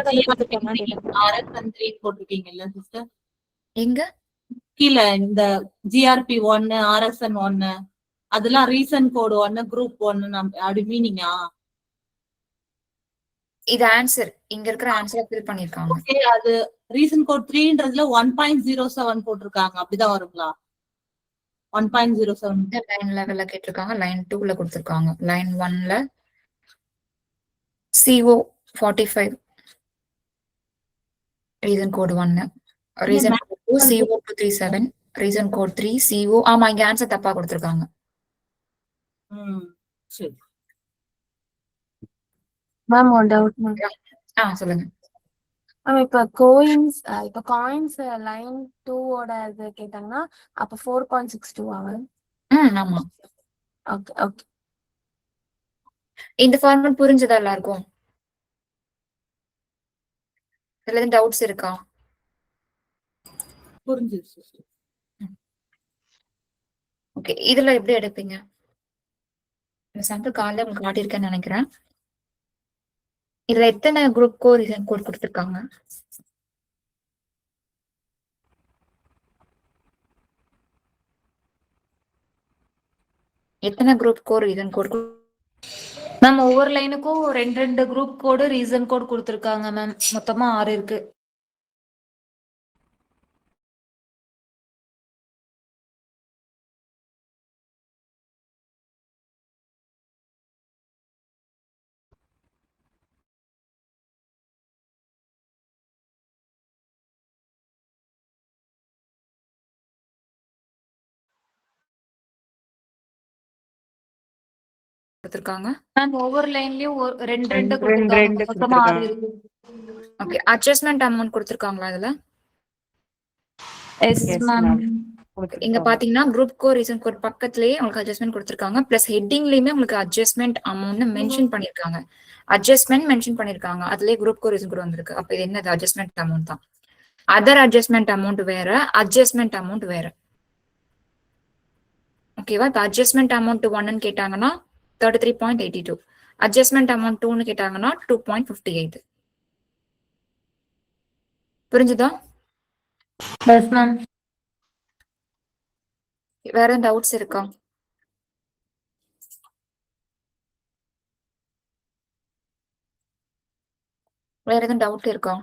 RS3 போட்டிருக்கீங்கல்ல சிஸ்டர்? எங்க கீழ இந்த GRP 1, RSN 1 அதெல்லாம் ரீசன் கோட் 1, குரூப் 1 அப்படி மீனிங்கா? இது ஆன்சர், இங்க இருக்கிற ஆன்சரை ஃபில் பண்ணிருக்காங்க. ஓகே, அது ரீசன் கோட் 3ன்றதுல 1.07 போட்டிருக்காங்க, அப்படிதான் வருங்களா? 1.07 லைன் லெவல்ல கேட்டிருக்காங்க, லைன் 2ல கொடுத்திருக்காங்க. லைன் 1ல CO 45 reason code 1, reason code 2 CO 237, reason code 3 CO. ஆமா, இங்க ஆன்சர் தப்பா கொடுத்திருக்காங்க. சரி மேம் ஒரு டவுட் மேம். சொல்லுங்க. இப்ப காயின்ஸ் லைன் 2ஓட இது கேட்டாங்கன்னா அப்ப 4.62 ஆகும். ஆமா. Okay okay. இந்த ஃபார்முலா புரிஞ்சதா எல்லாருக்கும்? இதுல எதுவும் டவுட்ஸ் இருக்கா? புரிஞ்சிருச்சு. ஓகே, இதுல எப்படி எடுப்பீங்க? இந்த சாம்பிள் காலையில உங்களுக்கு காட்டியிருக்கேன்னு நினைக்கிறேன். இதுல எத்தனை குரூப் கோர் ரீசன் கோட் கொடுத்துருக்காங்க? எத்தனை group code reason code? Ma'am ஒவ்வொரு லைனுக்கும் 2 குரூப் கோடு ரீசன் கோட் கொடுத்துருக்காங்க மேம். மொத்தமா 6 இருக்கு. கொடுத்துருக்காங்க மேம் ஒவ்வொரு லைன்லயும் 2 கொடுத்துருக்காங்க. மொத்தமா 6 இருக்கு. ஓகே, அட்ஜஸ்ட்மெண்ட் அமௌண்ட் கொடுத்துருக்காங்களா இதுல? Yes Yes, ma'am. ma'am. இங்க பாத்தீங்கன்னா குரூப் கோர் ரீசன் கோட் பக்கத்துலயே உங்களுக்கு அட்ஜஸ்ட்மெண்ட் கொடுத்துருக்காங்க. பிளஸ் ஹெட்டிங்லயுமே உங்களுக்கு அட்ஜஸ்ட்மெண்ட் அமௌண்ட் மென்ஷன் பண்ணிருக்காங்க. அட்ஜஸ்ட்மெண்ட் மென்ஷன் பண்ணிருக்காங்க. அதுலயே குரூப் கோர் ரீசன் கோட் வந்திருக்கு. அப்ப இது என்னது? அட்ஜஸ்ட்மெண்ட் அமௌண்ட் தான். அதர் அட்ஜஸ்ட்மெண்ட் அமௌண்ட் வேற, அட்ஜஸ்ட்மெண்ட் அமௌண்ட் வேற. ஓகேவா? இப்ப அட்ஜஸ்ட்மெண்ட் அமௌண்ட் 1 கேட்டாங்கன்னா 33.82, அட்ஜஸ்ட்மெண்ட் அமௌண்ட் 2 கேட்டாங்கன்னா 2.58. புரிஞ்சுதா? Yes ma'am. வேற எதுவும் டவுட்ஸ் இருக்கா? வேற எதுவும் டவுட் இருக்கா?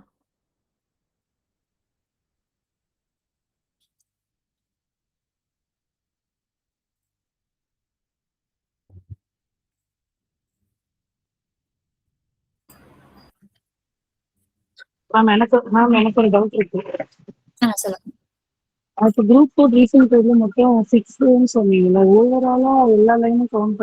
எனக்கு ஒரு டவுட் இருக்கு. சொல்லுங்க. இப்போ குரூப் கோட் ரீசன் கோட்ல மொத்தம் 6 சொன்னீங்கல்ல, ஓவராலா எல்லா லைனும் கவுண்ட்